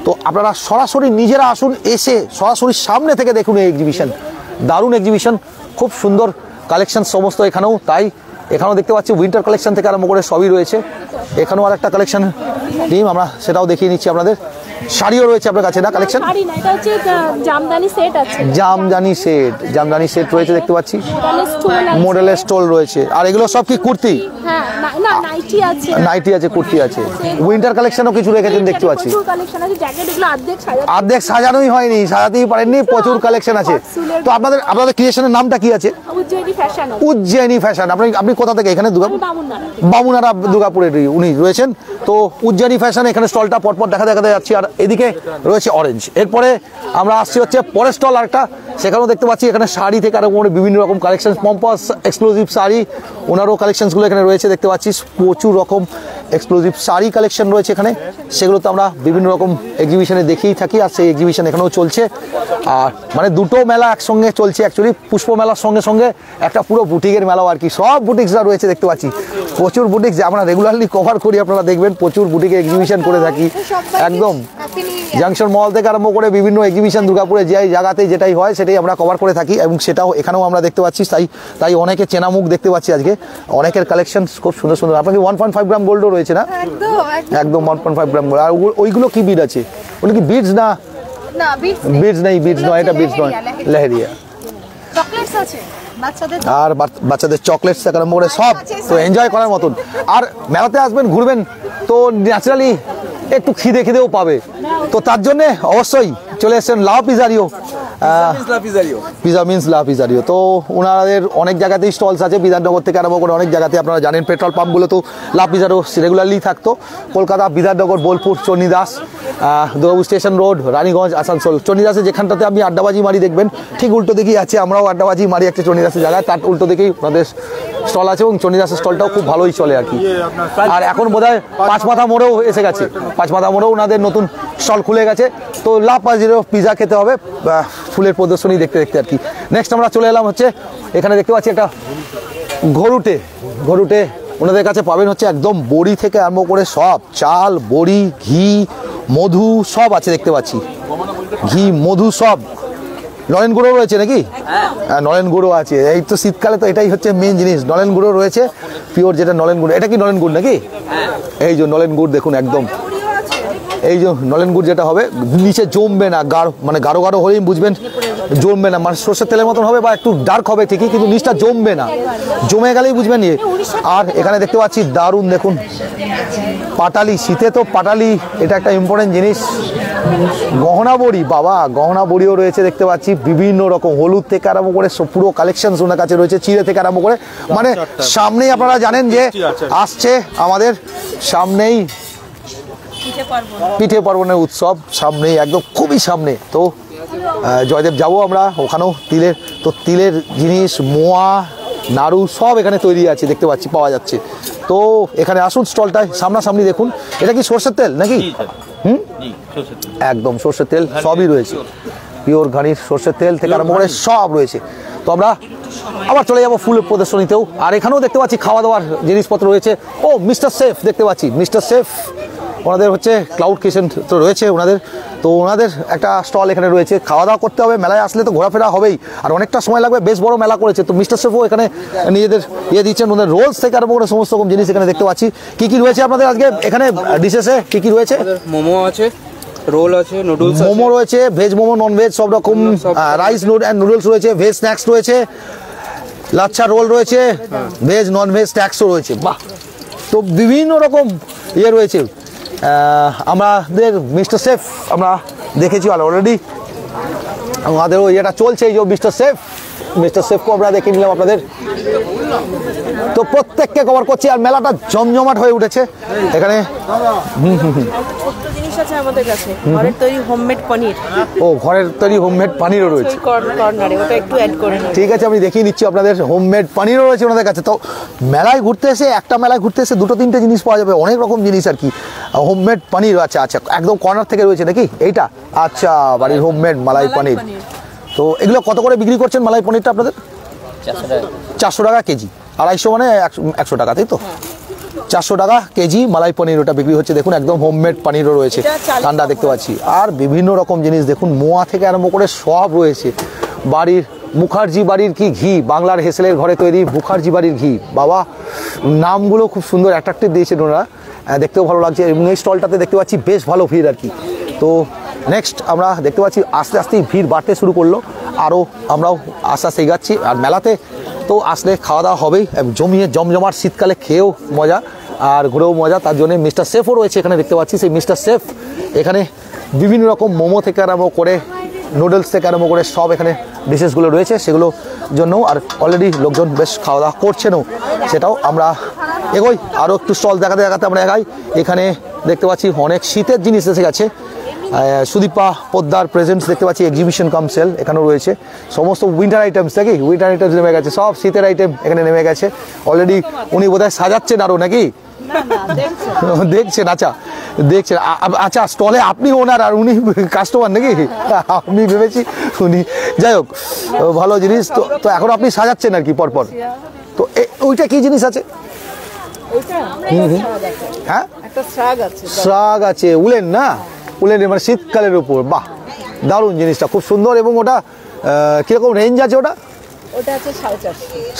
তো আপনারা সরাসরি নিজেরা আসুন, এসে সরাসরি সামনে থেকে দেখুন এই এক্সিবিশন, দারুণ এক্সিবিশন, খুব সুন্দর কালেকশন সমস্ত এখানেও। তাই এখানেও দেখতে পাচ্ছি উইন্টার কালেকশন থেকে আরম্ভ করে সবই রয়েছে। এখানেও আর একটা কালেকশন টিম, আমরা সেটাও দেখিয়ে নিচ্ছি আপনাদের। শাড়িও রয়েছে আপনার কাছে না কালেকশন? শাড়ি না, এটা হচ্ছে জামদানি সেট আছে। জামদানি সেট রয়েছে দেখতে পাচ্ছি, মডেলের স্টোল রয়েছে। আর এগুলো সব কি কুর্তি? হ্যাঁ, না নাইটি আছে, নাইটি আছে, কুর্তি আছে। উইন্টার কালেকশনও কিছু রেখেছেন দেখতে পাচ্ছি। প্রচুর কালেকশন আছে, জ্যাকেট এগুলো অর্ধেক সাজানোই হয়নি, সাজাতেই পারেননি, প্রচুর কালেকশন আছে। তো আপনাদের ক্রিয়েশনের নামটা কি আছে? উজ্জয়িনী ফ্যাশন। আপনি কোথা থেকে? এখানে বামুনারা দুর্গাপুরের উনি রয়েছেন। তো উজ্জয়িনী ফ্যাশন এখানে স্টলটা পরপর দেখাতে যাচ্ছি। আর এদিকে রয়েছে অরেঞ্জ। এরপরে আমরা আসছি হচ্ছে পরের স্টল আরেকটা, সেখানেও দেখতে পাচ্ছি এখানে শাড়ি থেকে আরো বিভিন্ন রকম কালেকশন, পম্পাস এক্সক্লুসিভ শাড়ি, ওনারও কালেকশনসগুলো এখানে রয়েছে দেখতে পাচ্ছি। প্রচুর রকম এক্সক্লুসিভ শাড়ি কালেকশন রয়েছে এখানে, সেগুলো তো আমরা বিভিন্ন রকম এক্সিবিশনে দেখেই থাকি। আর সেই এক্সিবিশন এখানেও চলছে। আর মানে দুটো মেলা একসঙ্গে চলছে অ্যাকচুয়ালি, পুষ্প মেলার সঙ্গে সঙ্গে একটা পুরো বুটিকের মেলাও আর কি। সব বুটিক্সরা রয়েছে দেখতে পাচ্ছি, প্রচুর বুটিক্স আমরা রেগুলারলি কভার করি, আপনারা দেখবেন প্রচুর বুটিকে এক্সিবিশন করে থাকি। একদম জাংশন মল থেকে আরম্ভ করে বিভিন্ন এক্সিবিশন দুর্গাপুরে যে জায়গাতে যেটাই হয় সেটাই আমরা কভার করে থাকি, এবং সেটাও এখানেও আমরা দেখতে পাচ্ছি। তাই অনেকে চেনা মুখ দেখতে পাচ্ছি আজকে, অনেকের কালেকশন খুব সুন্দর সুন্দর। আপনাকে 1.5 গ্রাম গোল্ডও রয়েছে না? একদম 1.5 গ্রাম গোল্ড। আর ওইগুলো কি বিড আছে? ওগুলো কি বিডস না? বিডস নেই, বিডস নয়, এটা বিডস নয়, লেহেরিয়া। চকলেটস আছে আর বাচ্চাদের চকলেটস থেকে আরম্ভ করে সব তো এনজয় করার মতন। আর মেলাতে আসবেন, ঘুরবেন, তো ন্যাচারালি একটু খিদেও পাবে। তো তার জন্যে অবশ্যই চলে এসছেন লা পিজারিও। পিজা মিন্স লা পিজারিও। তো ওনাদের অনেক জায়গাতেই স্টলস আছে, বিধাননগর থেকে আরম্ভ করে অনেক জায়গাতে। আপনারা জানেন পেট্রোল পাম্পগুলো তো লা পিজারো রেগুলারলি থাকতো। Kolkata, Bidhannagar, Bolpur, Chandidas, Durgapur station road, Raniganj, Asansol. চণ্ডীদাসে যেখানটাতে আপনি আড্ডাবাজি মারি দেখবেন, ঠিক উল্টো দিকেই আছে, আমরাও আড্ডাবাজি মারি একটা চণ্ডীদাসের জায়গায়, তার উল্টো দিকেই ওনাদের স্টল আছে, এবং চণ্ডীদাসের স্টলটাও খুব ভালোই চলে আর কি। আর এখন বোধহয় পাঁচমাথা মোড়েও এসে গেছে, পাঁচমাথা মোড়েও ওনাদের নতুন স্টল খুলে গেছে। তো লা পিজারিও পিজা খেতে হবে ফুলের প্রদর্শনী দেখতে দেখতে আর কি। নেক্সট আমরা চলে এলাম হচ্ছে এখানে দেখতে পাচ্ছি একটা ঘরুটে। ওনাদের কাছে পাবেন হচ্ছে একদম বড়ি থেকে আরম্ভ করে সব, চাল, বড়ি, ঘি, মধু সব আছে দেখতে পাচ্ছি, ঘি, মধু সব। নলেন গুঁড়ো রয়েছে নাকি? হ্যাঁ, নলেন গুঁড়ো আছে। এই তো শীতকালে তো এটাই হচ্ছে মেন জিনিস, নলেন গুঁড়ো রয়েছে পিওর, যেটা নলেন গুঁড়ো। এটা কি নলেন গুড় নাকি? এই যে নলেন গুড় দেখুন, একদম এই যে নলেন গুড় যেটা হবে নিচে জমবে না, মানে গাঢ় হলেই বুঝবেন জমবে না, মানে সর্ষের তেলের মতন হবে বা একটু ডার্ক হবে ঠিকই, কিন্তু নিচটা জমবে না, জমে গেলেই বুঝবেন ইয়ে। আর এখানে দেখতে পাচ্ছি দারুণ দেখুন পাটালি, শীতে তো পাটালি এটা একটা ইম্পর্টেন্ট জিনিস। গহনা বড়ি, বাবা গহনা বড়িও রয়েছে দেখতে পাচ্ছি, বিভিন্ন রকম হলুদ থেকে আরম্ভ করে পুরো কালেকশন ওনার কাছে রয়েছে, চিড়ে থেকে আরম্ভ করে, মানে সামনেই আপনারা জানেন যে আসছে আমাদের সামনেই পিঠে পার্বণের উৎসব, সামনেই একদম খুবই সামনে। তো জয়দেব যাবো আমরা, ওখানেও তিলের জিনিস, মোয়া, নাড়ু সব এখানে তৈরি আছে দেখতে পাচ্ছি, পাওয়া যাচ্ছে। তো এখানে আসুন স্টলটায় সামনাসামনি দেখুন। এটা কি সর্ষের তেল নাকি? একদম সর্ষের তেল সবই রয়েছে, পিওর ঘানির সর্ষের তেল থেকে আরম্ভ করে সব রয়েছে। তো আমরা আবার চলে যাবো ফুলের প্রদর্শনীতেও। আর এখানেও দেখতে পাচ্ছি খাওয়া দাওয়ার জিনিসপত্র রয়েছে। ও মিস্টার শেফ দেখতে পাচ্ছি, মিস্টার শেফ ওনাদের হচ্ছে ক্লাউড কিচেন তো রয়েছে ওনাদের। তো ওনাদের একটা স্টল এখানে রয়েছে, খাওয়া দাওয়া করতে হবে, মেলায় আসলে তো ঘোরাফেরা হবেই, আর অনেকটা সময় লাগবে, বেশ বড় মেলা করেছে। তো মিস্টার শেফও এখানে নিজেদের দিচ্ছেন, ওনাদের রোলস থেকে আরম্ভ করে সমস্ত রকম জিনিস এখানে দেখতে পাচ্ছি। কি কি রয়েছে আপনাদের আজকে এখানে ডিশেসে, কি কি রয়েছে? মোমো আছে, রোল আছে, নুডলস, মোমো রয়েছে, ভেজ মোমো, নন ভেজ সব রকম, রাইস নুডলস রয়েছে, ভেজ স্ন্যাক্স রয়েছে, লাচ্ছা রোল রয়েছে, ভেজ নন ভেজ স্ন্যাক্সও রয়েছে। বাহ, তো বিভিন্ন রকম রয়েছে। আমাদের মিস্টার শেফ আমরা দেখেছি অলরেডি, আমাদেরও এটা চলছে, এই যে মিস্টার শেফকেও আমরা দেখে নিলাম আপনাদের। তো প্রত্যেককে কভার করছি, আর মেলাটা জমজমাট হয়ে উঠেছে এখানে। আছে আমাদের কাছে ঘরের তৈরি হোমমেড পনির। ও, ঘরের তৈরি হোমমেড পনিরও রয়েছে কর্নারে, ওটা একটু অ্যাড করে নিন। ঠিক আছে, আমি দেখিয়ে নিচ্ছি আপনাদের। হোমমেড পনিরও রয়েছে ওনাদের কাছে। তো মেলায় ঘুরতে এসে, একটা মেলায় ঘুরতে এসে দুটো তিনটে জিনিস পাওয়া যাবে, অনেক রকম জিনিস আর কি। হোমমেড পনির, আচ্ছা আচ্ছা, একদম কর্নার থেকে রয়েছে নাকি এইটা? আচ্ছা, বাড়ির হোমমেড মালাই পনির। তো এগুলো কত করে বিক্রি করছেন মালাই পনিরটা আপনাদের? 400 টাকা কেজি, 250 মানে 100 টাকা, তাই তো? 400 টাকা কেজি মালাই পনির ওটা বিক্রি হচ্ছে। দেখুন একদম হোমমেড পনিরও রয়েছে, ঠান্ডা দেখতে পাচ্ছি। আর বিভিন্ন রকম জিনিস দেখুন, মোয়া থেকে আরম্ভ করে সব রয়েছে। বাড়ির মুখার্জি বাড়ির কি ঘি, বাংলার হেসেলের ঘরে তৈরি মুখার্জি বাড়ির ঘি, বাবা নামগুলো খুব সুন্দর অ্যাট্রাক্টিভ দিয়েছেন ওনারা, দেখতেও ভালো লাগছে। এবং এই স্টলটাতে দেখতে পাচ্ছি বেশ ভালো ভিড় আর কি, তো নেক্সট আমরা দেখতে পাচ্ছি আস্তে আস্তেই ভিড় বাড়তে শুরু করলো, আরও আমরাও আস্তে আস্তে এগাচ্ছি। আর মেলাতে তো আসলে খাওয়া দাওয়া হবেই, জমিয়ে জমজমার, শীতকালে খেয়েও মজা আর ঘুরেও মজা। তার জন্য মিস্টার শেফও রয়েছে এখানে দেখতে পাচ্ছি। সেই মিস্টার শেফ এখানে বিভিন্ন রকম মোমো থেকে আরম্ভ করে নুডলস থেকে আরম্ভ করে সব এখানে ডিশেসগুলো রয়েছে, সেগুলো জন্য আর অলরেডি লোকজন বেশ খাওয়া দাওয়া করছেনও, সেটাও আমরা এগোই। আরও একটু স্টল দেখাতে দেখাতে আমরা এগাই। এখানে দেখতে পাচ্ছি অনেক শীতের জিনিস এসে গেছে। সুদীপা পোদ্দার প্রেজেন্টস দেখতে পাচ্ছি, এক্সিবিশন কাম সেল এখানেও রয়েছে। সমস্ত উইন্টার আইটেমস নাকি, উইন্টার আইটেমস নেমে গেছে, সব শীতের আইটেম এখানে নেমে গেছে অলরেডি। উনি বোধহয় সাজাচ্ছেন আরও নাকি, দেখছেন? আচ্ছা দেখছেন। আচ্ছা স্টলে আপনি ওনার আর উনি কাস্টমার নাকি? আমি ভেবেছি উনি, যাই হোক ভালো জিনিস। তো তো এখন আপনি সাজাচ্ছেন আর কি পরপর। তো ওইটা কি জিনিস আছে? হ্যাঁ শাক আছে, উলেন না, উলেন মানে শীতকালের উপর। বাহ দারুণ জিনিসটা, খুব সুন্দর। এবং ওটা কীরকম রেঞ্জ আছে? ওটা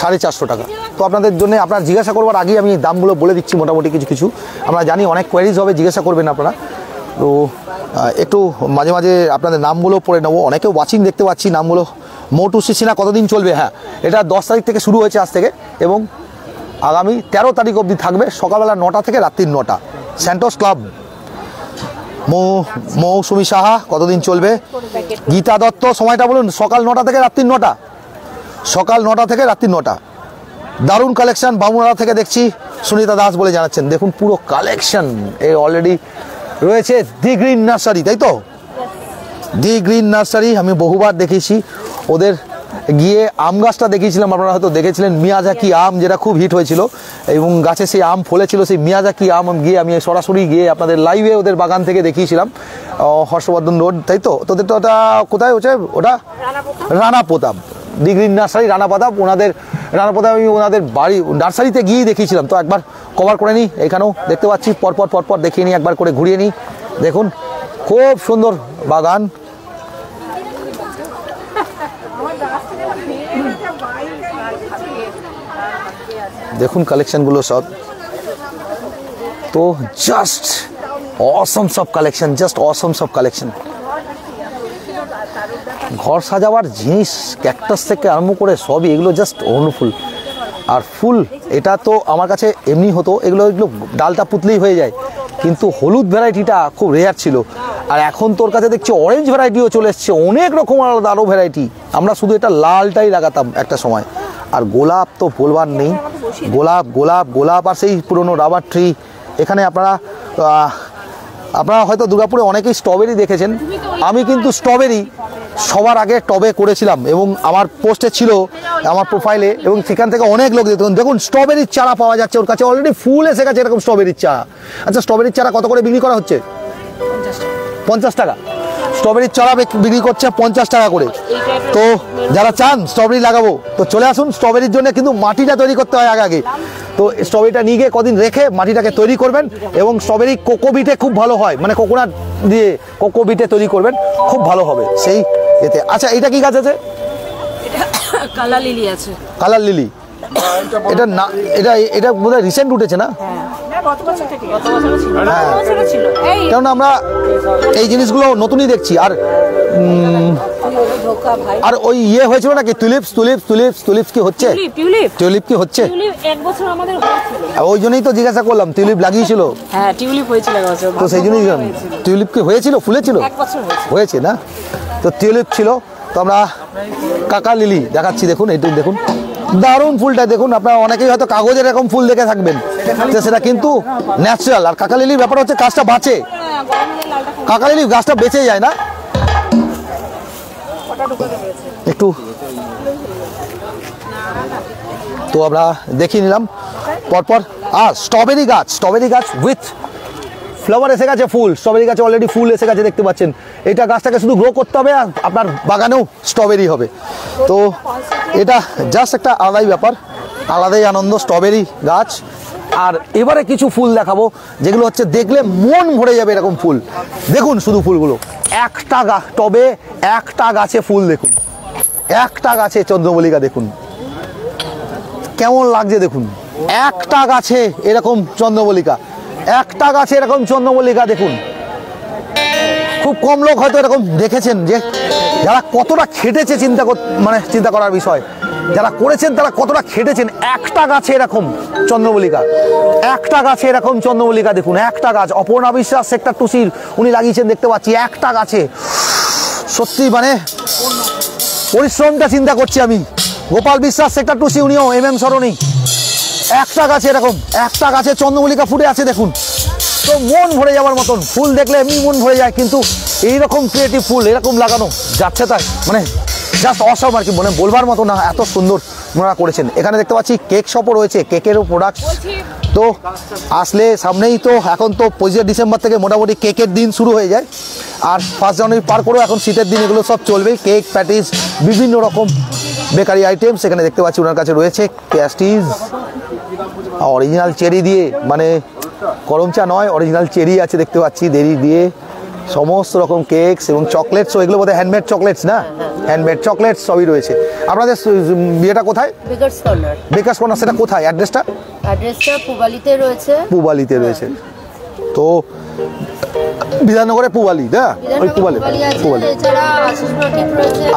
450 টাকা। তো আপনাদের জন্য আপনারা জিজ্ঞাসা করবার আগেই আমি দামগুলো বলে দিচ্ছি মোটামুটি কিছু কিছু। আমরা জানি অনেক কোয়ারিজ হবে, জিজ্ঞাসা করবেন আপনারা। তো একটু মাঝে মাঝে আপনাদের নামগুলো পড়ে নেবো। অনেকে ওয়াচিং দেখতে পাচ্ছি, নামগুলো। মোটু সিসিনা কতদিন চলবে? হ্যাঁ, এটা 10 তারিখ থেকে শুরু হয়েছে আজ থেকে, এবং আগামী 13 তারিখ অবধি থাকবে, সকালবেলা 9টা থেকে রাত্রি 9টা। Santos club. মৌসুমী সাহা কতদিন চলবে? গীতা দত্ত সময়টা বলুন। সকাল 9টা থেকে রাত্রি 9টা, সকাল 9টা থেকে রাত্রি 9টা। দারুণ কালেকশন। বামুনাড়া থেকে দেখছি সুনিতা দাস বলে জানাচ্ছেন। দেখুন পুরো কালেকশন এ অলরেডি রয়েছে। দি গ্রিন নার্সারি, তাই তো? দি গ্রিন নার্সারি আমি বহুবার দেখেছি। ওদের গিয়ে আম গাছটা দেখিয়েছিলাম, আপনারা হয়তো দেখেছিলেন, মিয়াজাকি আম, যেটা খুব হিট হয়েছিল এবং গাছে সেই আম ফলেছিল। সেই মিয়াজাকি আম গিয়ে আমি সরাসরি গিয়ে আপনাদের লাইভে ওদের বাগান থেকে দেখিয়েছিলাম, হর্ষবর্ধন রোড, তাই তো? তোদের তো ওটা কোথায় হচ্ছে? ওটা রানা প্রতাপ, দি গ্রিন নার্সারি রানা প্রতাপ। ওনাদের রানা প্রতাপ আমি ওনাদের বাড়ি নার্সারিতে গিয়েই দেখিয়েছিলাম। তো একবার কভার করে নিই। এখানেও দেখতে পাচ্ছি পরপর পরপর দেখিয়ে নিই, একবার করে ঘুরিয়ে নিই। দেখুন খুব সুন্দর বাগান। দেখুন কালেকশনগুলো সব তো জাস্ট অসম সব কালেকশন, জাস্ট অসম সব কালেকশন। ঘর সাজাবার জিনিস ক্যাকটাস থেকে আরম্ভ করে সবই, এগুলো জাস্ট ওয়ান্ডারফুল। আর ফুল এটা তো আমার কাছে এমনি হতো, এগুলো ডালটা পুতলেই হয়ে যায়, কিন্তু হলুদ ভ্যারাইটিটা খুব রেয়ার ছিল। আর এখন তোর কাছে দেখছি অরেঞ্জ ভ্যারাইটিও চলে এসছে, অনেক রকম আলাদা আরও ভ্যারাইটি। আমরা শুধু এটা লালটাই লাগাতাম একটা সময়। আর গোলাপ তো বলবার নেই, গোলাপ গোলাপ গোলাপ। আর সেই পুরনো রাবার ট্রি। এখানে আপনারা হয়তো দুর্গাপুরে অনেকেই স্ট্রবেরি দেখেছেন। আমি কিন্তু স্ট্রবেরি সবার আগে টবে করেছিলাম এবং আমার পোস্টে ছিল আমার প্রোফাইলে, এবং সেখান থেকে অনেক লোক দেখুন। দেখুন স্ট্রবেরির চারা পাওয়া যাচ্ছে, ওর কাছে অলরেডি ফুল এসে গেছে এরকম স্ট্রবেরির চারা। আচ্ছা স্ট্রবেরির চারা কত করে বিক্রি করা হচ্ছে? 50 টাকা। স্ট্রবেরির চারা বিক্রি করছে 50 টাকা করে। তো যারা চান স্ট্রবেরি লাগাবো তো চলে আসুন। স্ট্রবেরির জন্য কিন্তু মাটিটা তৈরি করতে হয় আগে। তো স্ট্রবেরিটা নিয়ে গিয়ে কদিন রেখে মাটিটাকে তৈরি করবেন, এবং স্ট্রবেরি কোকোবিটে খুব ভালো হয়, মানে কোকোনাট দিয়ে কোকোবিটে তৈরি করবেন, খুব ভালো হবে সেই এতে। আচ্ছা এটা কি গাছ আছে? কালার লিলি আছে। কালার লিলি এটা না, এটা বোধহয় রিসেন্ট উঠেছে না? কেননা আমরা এই জিনিসগুলো নতুনই দেখছি। আর ওই ইয়ে হয়েছিল নাকি টিউলিপস কি হচ্ছে? টিউলিপ কি হচ্ছে? ওই জন্যই তো জিজ্ঞাসা করলাম, টিউলিপ লাগিয়েছিল? হ্যাঁ টিউলিপ হয়েছিল। তো সেই জন্যই টিউলিপ কি হয়েছিল, ফুলেছিল? হয়েছে না? তো টিউলিপ ছিল। তো আমরা কাকা লিলি দেখাচ্ছি। দেখুন এইটু দেখুন, দারুণ ফুলটা দেখুন। আপনারা অনেকেই হয়তো কাগজের এরকম ফুল দেখে থাকবেন, সেটা কিন্তু ন্যাচারাল। আর কাকা লিলির ব্যাপার হচ্ছে গাছটা বাঁচে, কাকা লিলি গাছটা বেঁচে যায় না একটু। তো আমরা দেখিয়ে নিলাম পরপর। আর স্ট্রবেরি গাছ উইথ ফ্লাওয়ার এসে গেছে, ফুল। স্ট্রবেরি গাছে অলরেডি ফুল এসে গেছে দেখতে পাচ্ছেন। এটা গাছটাকে শুধু গ্রো করতে হবে, আর আপনার বাগানেও স্ট্রবেরি হবে। তো এটা জাস্ট একটা আলাদাই ব্যাপার, আলাদাই আনন্দ, স্ট্রবেরি গাছ। আর এবারে কিছু ফুল দেখাবো যেগুলো হচ্ছে দেখলে মন ভরে যাবে এরকম ফুল। দেখুন শুধু ফুলগুলো, একটা টবে একটা গাছে ফুল দেখুন, একটা গাছে চন্দ্রমল্লিকা দেখুন কেমন লাগছে। দেখুন একটা গাছে এরকম চন্দ্রমল্লিকা, একটা গাছে এরকম চন্দ্রমল্লিকা দেখুন, খুব খুব কম লোক হয়তো এরকম দেখেছেন যে যারা কতটা খেটেছে চিন্তা করার বিষয়, যারা করেছেন তারা কতটা খেটেছেন। একটা গাছে এরকম চন্দ্রমল্লিকা, একটা গাছে এরকম চন্দ্রমল্লিকা দেখুন, একটা গাছ। অপর্ণা বিশ্বাস সেক্টর 2 উনি লাগিয়েছেন দেখতে পাচ্ছি একটা গাছে। সত্যি মানে পরিশ্রমটা চিন্তা করছি আমি। গোপাল বিশ্বাস সেক্টর 2 উনিও MM সরণি, একটা গাছে এরকম একটা গাছে চন্দ্রমল্লিকা ফুটে আছে দেখুন। তো মন ভরে যাওয়ার মতন, ফুল দেখলে এমনি মন ভরে যায়, কিন্তু এইরকম ক্রিয়েটিভ ফুল এরকম লাগানো যাচ্ছে তাই মানে জাস্ট অসম আর কি, মানে বলবার মতো না, এত সুন্দর ওনারা করেছেন। এখানে দেখতে পাচ্ছি কেক শপও রয়েছে, কেকেরও প্রোডাক্ট। তো আসলে সামনেই তো এখন তো 25 ডিসেম্বর থেকে মোটামুটি কেকের দিন শুরু হয়ে যায়, আর 1 জানুয়ারি পার করেও এখন শীতের দিন এগুলো সব চলবে। কেক, প্যাটিস, বিভিন্ন রকম বেকারি আইটেমস এখানে দেখতে পাচ্ছি ওনার কাছে রয়েছে। প্যাস্টিজ অরিজিনাল চেরি দিয়ে, মানে গরম চা নয়, অরিজিনাল চেরি আছে দেখতে পাচ্ছি, দেরি দিয়ে সমস্ত রকম কেকস এবং চকলেটসও, এগুলো বোধহয় হ্যান্ডমেড চকলেটস না? হ্যান্ডমেড চকলেটস সবই রয়েছে। আপনাদের বিয়েটা কোথায়? Bakers corner. বেকার্স কর্নার, সেটা কোথায়? অ্যাড্রেসটা পুবালিতে রয়েছে। পুবালিতে রয়েছে, তো বিধাননগরে পুবালি, না? ওই পুবালি।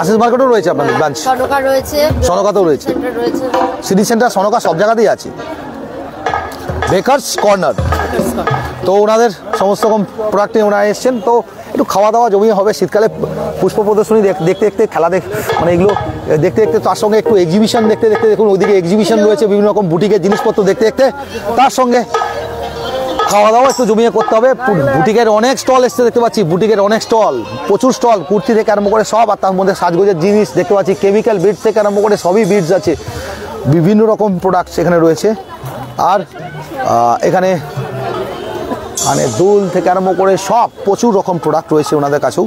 আশিস মার্কেটও রয়েছে আপনাদের ব্রাঞ্চ, সনকাতেও রয়েছে, সিটি সেন্টার, সনকা সব জায়গাতেই আছে বেকার্স কর্নার। তো ওনাদের সমস্ত রকম প্রোডাক্ট নিয়ে ওনারা এসছেন। তো একটু খাওয়া দাওয়া জমিয়ে হবে শীতকালে, পুষ্প প্রদর্শনী দেখতে দেখতে, খেলা মানে এগুলো দেখতে দেখতে, তার সঙ্গে একটু এক্সিবিশন দেখতে দেখতে, দেখুন ওইদিকে এক্সিবিশন রয়েছে বিভিন্ন রকম বুটিকের জিনিসপত্র দেখতে দেখতে, তার সঙ্গে খাওয়া দাওয়া একটু জমিয়ে করতে হবে। বুটিকের অনেক স্টল এসছে দেখতে পাচ্ছি, বুটিকের অনেক স্টল, প্রচুর স্টল, কুর্তি থেকে আরম্ভ করে সব, আর তার মধ্যে সাজগোজের জিনিস দেখতে পাচ্ছি, কেমিক্যাল বিডস থেকে আরম্ভ করে সবই বিডস আছে, বিভিন্ন রকম প্রোডাক্টস এখানে রয়েছে। আর এখানে মানে দুল থেকে আরম্ভ করে সব প্রচুর রকম প্রোডাক্ট রয়েছে ওনাদের কাছেও।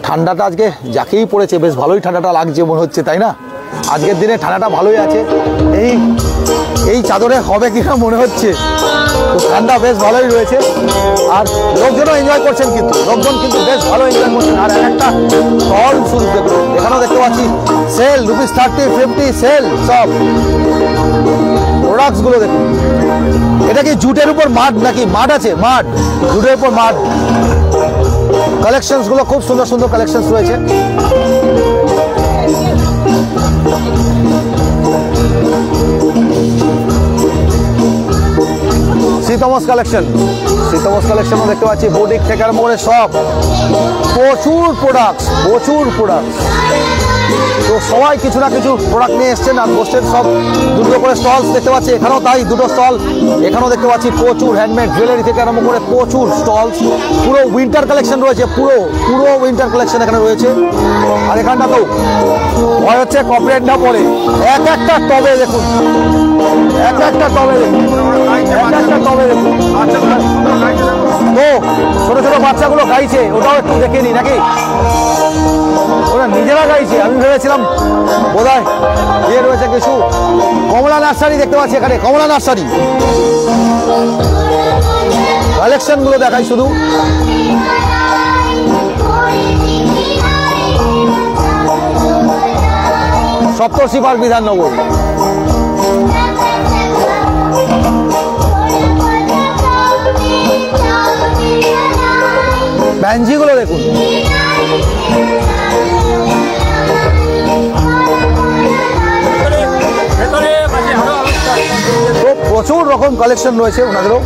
ঠান্ডাটা আজকে যাকেই পড়েছে বেশ ভালোই ঠান্ডাটা লাগছে মনে হচ্ছে, তাই না? আজকের দিনে ঠান্ডাটা ভালোই আছে, এই চাদরে হবে কিনা মনে হচ্ছে, তো ঠান্ডা বেশ ভালোই রয়েছে। আর লোকজনও এনজয় করছেন, কিন্তু লোকজন কিন্তু বেশ ভালো এনজয় করছেন। আর একটা স্টল শুরু দেখুন, এখানেও দেখতে পাচ্ছি সেল, ₹30, ₹50 সেল, সব প্রোডাক্টসগুলো দেখুন। এটা কি জুটের উপর মাড নাকি? মাড আছে, মাড, জুটের উপর মাড। কালেকশনস গুলো খুব সুন্দর সুন্দর কালেকশনস রয়েছে। শীতমস কালেকশনও দেখতে পাচ্ছি, বুটিক থেকে আরম্ভ করে সব প্রচুর প্রোডাক্টস, তো সবাই কিছু না কিছু প্রোডাক্ট নিয়ে এসছেন আর বসছেন, সব দুটো করে স্টলস দেখতে পাচ্ছি। এখানেও তাই, দুটো স্টল এখানেও দেখতে পাচ্ছি, প্রচুর হ্যান্ডমেড জুয়েলারি থেকে আরম্ভ করে প্রচুর স্টলস, পুরো উইন্টার কালেকশন রয়েছে, পুরো উইন্টার কালেকশন এখানে রয়েছে। আর এখানটা তো ভয় হচ্ছে কপিরাইট না পড়ে, এক একটা টবে দেখুন, তো ছোট ছোট বাচ্চাগুলো গাইছে, ওটাও একটু দেখে নি নাকি, ওরা নিজেরা গাইছে। আমি ভেবেছিলাম বোধহয় ইয়ে রয়েছে কিছু। কমলা নার্সারি দেখতে পাচ্ছি এখানে, কমলা নার্সারি কালেকশন গুলো দেখাই শুধু। সপ্তর্ষি পার্ক, বিধাননগর। ব্যাঞ্জিগুলো দেখুন, তো প্রচুর রকম কালেকশন রয়েছে ওনাদেরও,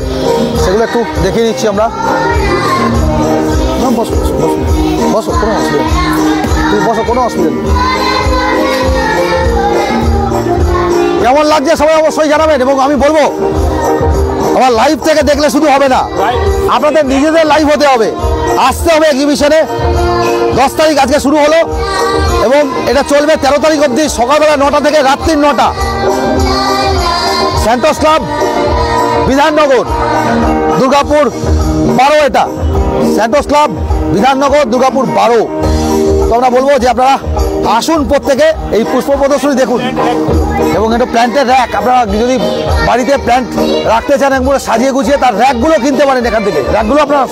সেগুলো একটু দেখে নিচ্ছি আমরা। বসো বসো, কোনো অসুবিধা নেই, তুমি বসো, কোনো অসুবিধা নেই। কেমন লাগছে সবাই অবশ্যই জানাবেন, এবং আমি বলবো আমার লাইভ থেকে দেখলে শুধু হবে না, আপনাদের নিজেদের লাইভ হতে হবে, আসতে হবে এক্সিবিশনে। 10 তারিখ আজকে শুরু হলো এবং এটা চলবে 13 তারিখ অবধি, সকালবেলা 9টা থেকে রাত্রি 9টা। Santos club, Bidhannagar, Durgapur 12। এটা স্যান্টোস ক্লাব, বিধাননগর, দুর্গাপুর 12। তো আমরা বলবো যে আপনারা আসুন প্রত্যেকে, এই পুষ্প প্রদর্শনী দেখুন, এবং একটু প্ল্যান্টের র্যাক, আপনারা যদি বাড়িতে প্ল্যান্ট রাখতে চান একবারে সাজিয়ে গুছিয়ে, তার র্যাকগুলো কিনতে পারেন এখান থেকে। র্যাকগুলো আপনারা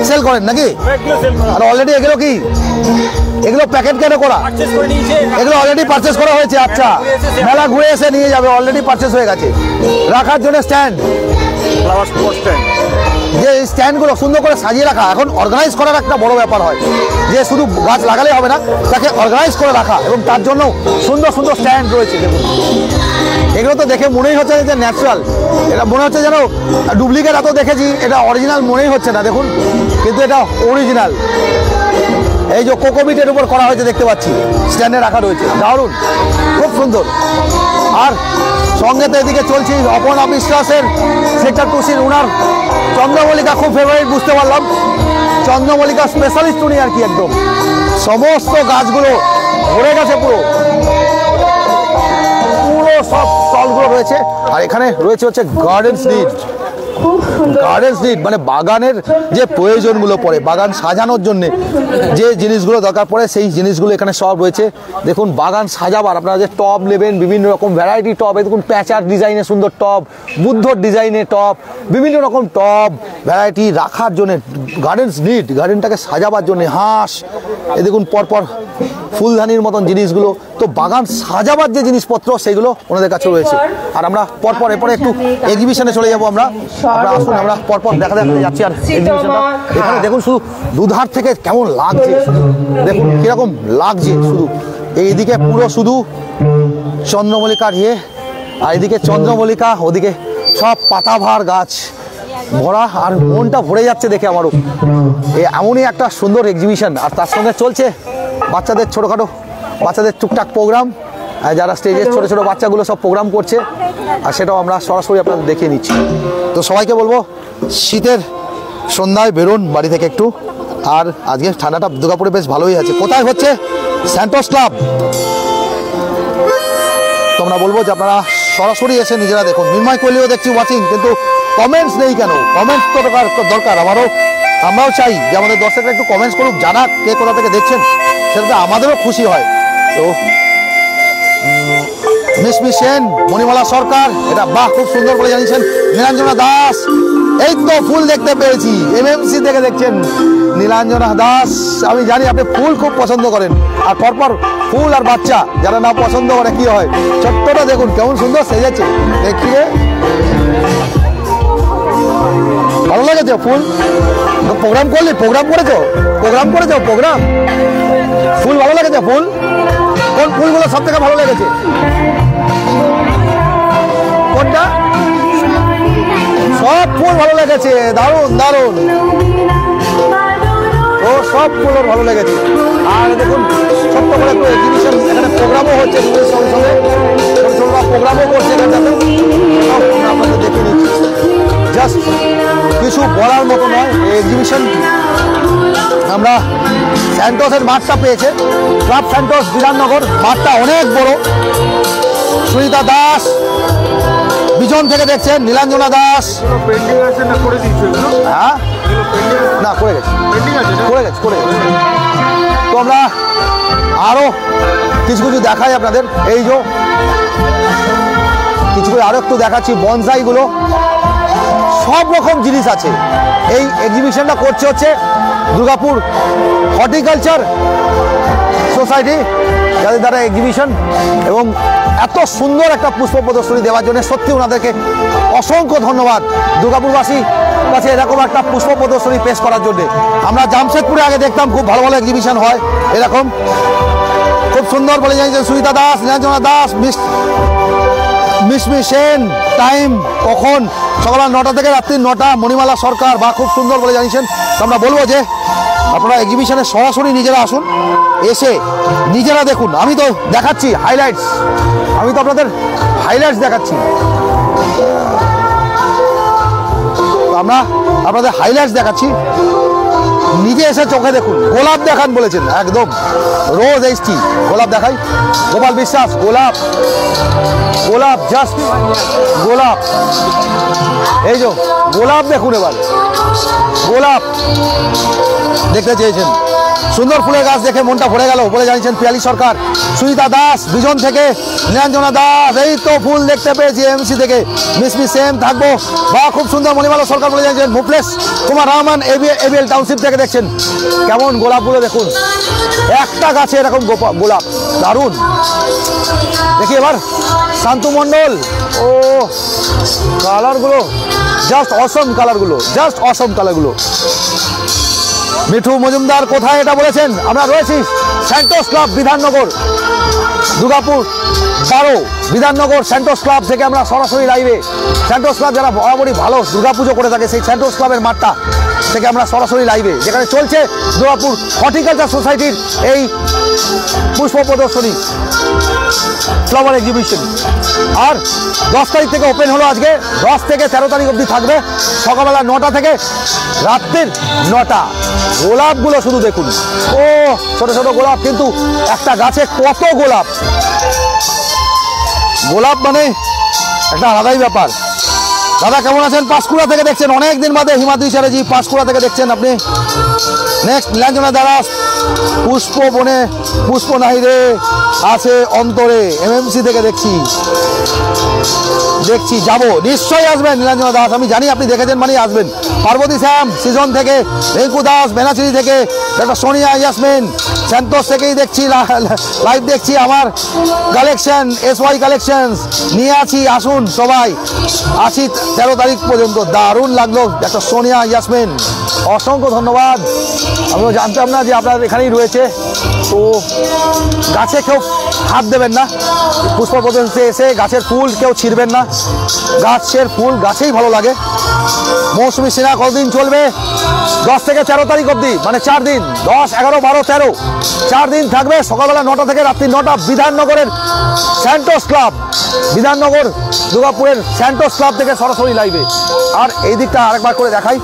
সেল করেন নাকি? আর অলরেডি এগুলো কি, এগুলো প্যাকেট কেন করা? এগুলো অলরেডি পারচেস করা হয়েছে। আচ্ছা, মেলা ঘুরে এসে নিয়ে যাবে, অলরেডি পারচেস হয়ে গেছে। রাখার জন্য স্ট্যান্ড, ফ্লাওয়ার স্পট স্ট্যান্ড, যে এই স্ট্যান্ডগুলো সুন্দর করে সাজিয়ে রাখা এখন অর্গানাইজ করার একটা বড় ব্যাপার হয়, যে শুধু গাছ লাগালেই হবে না, তাকে অর্গানাইজ করে রাখা, এবং তার জন্য সুন্দর সুন্দর স্ট্যান্ড রয়েছে। দেখুন এগুলো তো দেখে মনেই হচ্ছে যে ন্যাচারাল, এটা মনে হচ্ছে যেন ডুপ্লিকেট এত দেখেছি, এটা অরিজিনাল মনেই হচ্ছে না। দেখুন কিন্তু এটা অরিজিনাল। এই যে কোকোপিটের উপর করা হয়েছে দেখতে পাচ্ছি, স্ট্যান্ডে রাখা রয়েছে, দারুণ, খুব সুন্দর। আর সঙ্গে তো এদিকে চলছি অপর্ণা বিশ্বাসের সেক্টর 2C উনার চন্দ্রমল্লিকা খুব ফেভারিট, বুঝতে পারলাম চন্দ্রমল্লিকা স্পেশালিস্ট উনি আর কি। একদম সমস্ত গাছগুলো ভরে গেছে, পুরো সব স্টলগুলো রয়েছে। আর এখানে রয়েছে হচ্ছে গার্ডেন্স নিড, গার্ডেন্স নিড মানে বাগানের যে প্রয়োজনগুলো পড়ে, বাগান সাজানোর জন্য যে জিনিসগুলো দরকার পড়ে সেই জিনিসগুলো এখানে সব রয়েছে। দেখুন বাগান সাজাবার আপনারা যে টব নেবেন, বিভিন্ন রকম ভ্যারাইটি টব, দেখুন প্যাঁচার ডিজাইনের সুন্দর টব, বুদ্ধর ডিজাইনের টব, বিভিন্ন রকম টব ভ্যারাইটি রাখার জন্য, গার্ডেন্স নিড গার্ডেনটাকে সাজাবার জন্য, হাঁস, এ দেখুন পরপর ফুলদানির মতন জিনিসগুলো। তো বাগান সাজাবার যে জিনিসপত্র সেগুলো ওনাদের কাছে রয়েছে। আর আমরা পরপর এরপরে একটু এক্সিবিশনে চলে যাবো। আমরা আসুন, আমরা পরপর দেখা যাচ্ছি। আর এক্সিবিশনটা এখানে দেখুন শুধু দুধার থেকে কেমন লাগছে, দেখুন কিরকম লাগছে। শুধু এইদিকে পুরো শুধু চন্দ্রমল্লিকার ইয়ে, আর এদিকে চন্দ্রমল্লিকা, ওদিকে সব পাতাভার গাছ ভরা, আর মনটা ভরে যাচ্ছে দেখে আমারও। এমনই একটা সুন্দর এক্সিবিশন। আর তার সঙ্গে চলছে বাচ্চাদের ছোটোখাটো বাচ্চাদের টুকটাক প্রোগ্রাম, যারা স্টেজের ছোটো ছোটো বাচ্চাগুলো সব প্রোগ্রাম করছে, আর সেটাও আমরা সরাসরি আপনাদের দেখিয়ে নিচ্ছি। তো সবাইকে বলবো শীতের সন্ধ্যায় বেরোন বাড়ি থেকে একটু। আর আজকে ঠান্ডাটা দুর্গাপুরে বেশ ভালোই আছে। কোথায় হচ্ছে? Santos club. তোমরা বলবো যে আপনারা সরাসরি এসে নিজেরা দেখুন। মিনময় কোহলিও দেখছি ওয়াচিং, কিন্তু কমেন্টস নেই কেন? কমেন্টস তো দরকার, আমরাও চাই যে আমাদের দর্শকরা একটু কমেন্টস করুক, জানাক কে কোথা থেকে দেখছেন, সেটাতে আমাদেরও খুশি হয়। তো মিশমি সেন, মণিমালা সরকার, এটা বাহ খুব সুন্দর করে জানিয়েছেন। নীলাঞ্জনা দাস, এই তো ফুল দেখতে পেয়েছি, MMC থেকে দেখছেন নীলাঞ্জনা দাস। আমি জানি আপনি ফুল খুব পছন্দ করেন, আর পরপর ফুল আর বাচ্চা যারা না পছন্দ করে কি হয়, ছোট্টটা দেখুন কেমন সুন্দর সেজেছে, দেখিয়ে ভালো লেগেছে। ফুল প্রোগ্রাম করলি, প্রোগ্রাম করেছো প্রোগ্রাম, ফুল ভালো লেগেছে। ফুল কোন ফুলগুলো সব থেকে ভালো লেগেছে? কোনটা? সব ফুল ভালো লেগেছে, দারুণ দারুণ, ও সব ফুল ভালো লেগেছে। আর দেখুন ছোট্ট করে একটু এক্সিবিশন, এখানে প্রোগ্রামও হচ্ছে, প্রোগ্রামও করছে, আপনাদের দেখে নিচ্ছি। জাস্ট কিছু বলার মতো নয় এই এক্সিবিশন। আমরা স্যান্টোসের মাঠটা পেয়েছে, ক্লাব স্যান্টোস বিধাননগর, মাঠটা অনেক বড়। সুনিতা দাস বিজন থেকে দেখছেন, নীলাঞ্জনা দাস, হ্যাঁ না করে গেছে। তো আমরা আরো কিছু দেখাই আপনাদের, এই যে কিছু আরো একটু দেখাচ্ছি। বনসাইগুলো সব রকম জিনিস আছে। এই এক্সিবিশনটা করছে হচ্ছে দুর্গাপুর হর্টিকালচার সোসাইটি, যাদের দ্বারা এক্সিবিশন, এবং এত সুন্দর একটা পুষ্প প্রদর্শনী দেওয়ার জন্য সত্যি ওনাদেরকে অসংখ্য ধন্যবাদ। দুর্গাপুরবাসী কাছে এরকম একটা পুষ্প প্রদর্শনী পেশ করার জন্য। আমরা জামশেদপুরে আগে দেখতাম খুব ভালো ভালো এক্সিবিশন হয়, এরকম খুব সুন্দর বলে জানিয়েছেন সুনিতা দাস, নীলাঞ্জনা দাস, মিশমি সেন। টাইম কখন? সকাল 9টা থেকে রাত্রি 9টা। মণিমালা সরকার, বা খুব সুন্দর বলে জানিয়েছেন। আমরা বলবো যে আপনারা এক্সিবিশনে সরাসরি নিজেরা আসুন, এসে নিজেরা দেখুন। আমি তো দেখাচ্ছি হাইলাইটস, আমি তো আপনাদের হাইলাইটস দেখাচ্ছি। আমরা আপনাদের হাইলাইটস দেখাচ্ছি, নিজে এসে চোখে দেখুন। গোলাপ দেখান বলেছেন, একদম রোজ এইচটি গোলাপ দেখাই। গোপাল বিশ্বাস, গোলাপ জাস্ট গোলাপ, এই যে গোলাপ দেখুন। এবার গোলাপ দেখতে চেয়েছেন, সুন্দর ফুলের গাছ দেখে মনটা ভরে গেল বলে জানিয়েছেন পিয়ালি সরকার। সুনিতা দাস বিজন থেকে, নীলাঞ্জনা দাস, এই তো ফুল দেখতে পেয়েছি MMC থেকে। মিশমি সেন থাকবো, বা খুব সুন্দর মণিমালা সরকার বলে জানিয়েছেন। মুফলেশ কুমার রহমান ABL টাউনশিপ থেকে দেখছেন। কেমন গোলাপগুলো দেখুন, একটা গাছে এরকম গোলাপ, দারুণ। দেখি এবার শান্তু মণ্ডল, ও কালারগুলো জাস্ট অসম কালারগুলো, জাস্ট অসম কালারগুলো। মিঠু মজুমদার কোথায় এটা বলেছেন? আমরা রয়েছি Santos club Bidhannagar, Durgapur 12 Bidhannagar Santos club থেকে আমরা সরাসরি লাইভে। স্যান্টোস ক্লাব যারা বরাবরই ভালো দুর্গাপুজো করে থাকে, সেই স্যান্টোস ক্লাবের মাঠটা থেকে আমরা সরাসরি লাইভে, যেখানে চলছে দুর্গাপুর হর্টিকালচার সোসাইটির এই পুষ্প প্রদর্শনী, ফ্লাওয়ার এক্সিবিশন। আর 10 তারিখ থেকে ওপেন হলো, আজকে 10 থেকে 13 তারিখ অবধি থাকবে, সকালবেলা 9টা থেকে রাত্রির 9টা। গোলাপগুলো শুধু দেখুন, ও ছোট ছোট গোলাপ, কিন্তু একটা গাছে কত গোলাপ! গোলাপ মানে একটা আলাদাই ব্যাপার। দাদা কেমন আছেন? পাঁশকুড়া থেকে দেখছেন, অনেকদিন বাদে হিমাদ্রি চ্যাটার্জি পাঁশকুড়া থেকে দেখছেন আপনি। নেক্সট নীলাঞ্জনা দাস, পুষ্প বনে পুষ্প নাহি রে আছে অন্তরে, MMC থেকে দেখছি যাবো, নিশ্চয়ই আসবেন নীলাঞ্জনা দাস, আমি জানি আপনি দেখেছেন মানে আসবেন। পার্বতী শ্যাম সিজন থেকে, রিঙ্কু দাস বেনাচিরি থেকে, ডক্টর সোনিয়া ইয়াসমিন স্যান্টোস থেকেই দেখছি, লাইভ দেখছি। আমার কালেকশন SY কালেকশনস নিয়ে আছি, আসুন সবাই, আছি 13 তারিখ পর্যন্ত। দারুণ লাগলো ডক্টর সোনিয়া ইয়াসমিন, অসংখ্য ধন্যবাদ। আমিও জানতাম না যে আপনার এখানেই রয়েছে। তো গাছে কেউ হাত দেবেন না, পুষ্প প্রদর্শনীতে এসে গাছের ফুল কেউ ছিঁড়বেন না, গাছের ফুল গাছেই ভালো লাগে। মৌসুমী সিনহা কতদিন চলবে? 10 থেকে 13 তারিখ অবধি, মানে 4 দিন, 10, 11, 12, 13, 4 দিন থাকবে, সকালবেলা 9টা থেকে রাত্রি 9টা, বিধাননগরের স্যান্টোস ক্লাব, বিধাননগর দুর্গাপুরের স্যান্টোস ক্লাব থেকে সরাসরি লাইভে। আর এই দিকটা আরেকবার করে দেখাই,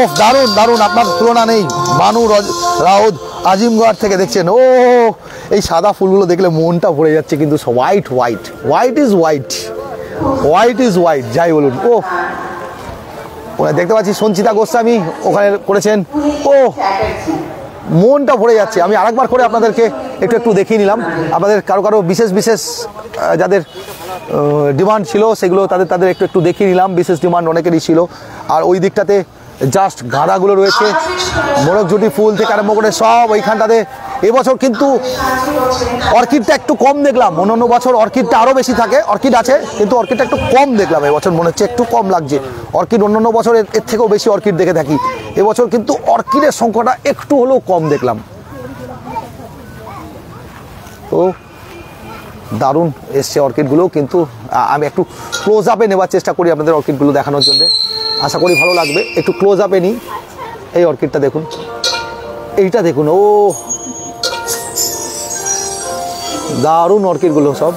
ওহ দারুণ দারুণ, আপনার তুলনা নেই। মানু রাউত আজিমগড় থেকে দেখছেন, ও এই সাদা ফুলগুলো দেখলে মনটা ভরে যাচ্ছে, কিন্তু white white, white is white, white is white, যাই বলুন। ও দেখতে পাচ্ছি সঞ্চিতা গোস্বামী ওখানে করেছেন, ও মনটা ভরে যাচ্ছে। আমি আরেকবার করে আপনাদেরকে একটু দেখিয়ে নিলাম। আপনাদের কারো বিশেষ যাদের ডিমান্ড ছিল সেগুলো তাদের একটু দেখিয়ে নিলাম, বিশেষ ডিমান্ড অনেকেরই ছিল। আর ওই দিকটাতে জাস্ট গাঁদাগুলো রয়েছে, মোরগজুটি ফুল থেকে আরম্ভ করে সব ওইখানটাতে। এবছর কিন্তু অর্কিডটা একটু কম দেখলাম, অন্যান্য বছর অর্কিডটা আরও বেশি থাকে, অর্কিড আছে কিন্তু অর্কিডটা একটু কম দেখলাম এবছর, মনে হচ্ছে একটু কম লাগছে অর্কিড। অন্যান্য বছর এর থেকেও বেশি অর্কিড দেখে থাকি, এবছর কিন্তু অর্কিডের সংখ্যাটা একটু হলেও কম দেখলাম। তো দারুণ এসছে অর্কিডগুলো, কিন্তু আমি একটু ক্লোজ আপে নেওয়ার চেষ্টা করি আপনাদের অর্কিডগুলো দেখানোর জন্য, আশা করি ভালো লাগবে। একটু ক্লোজ আপে নিই, এই অর্কিডটা দেখুন, এইটা দেখুন, ও দারুণ অর্কিডগুলো, সব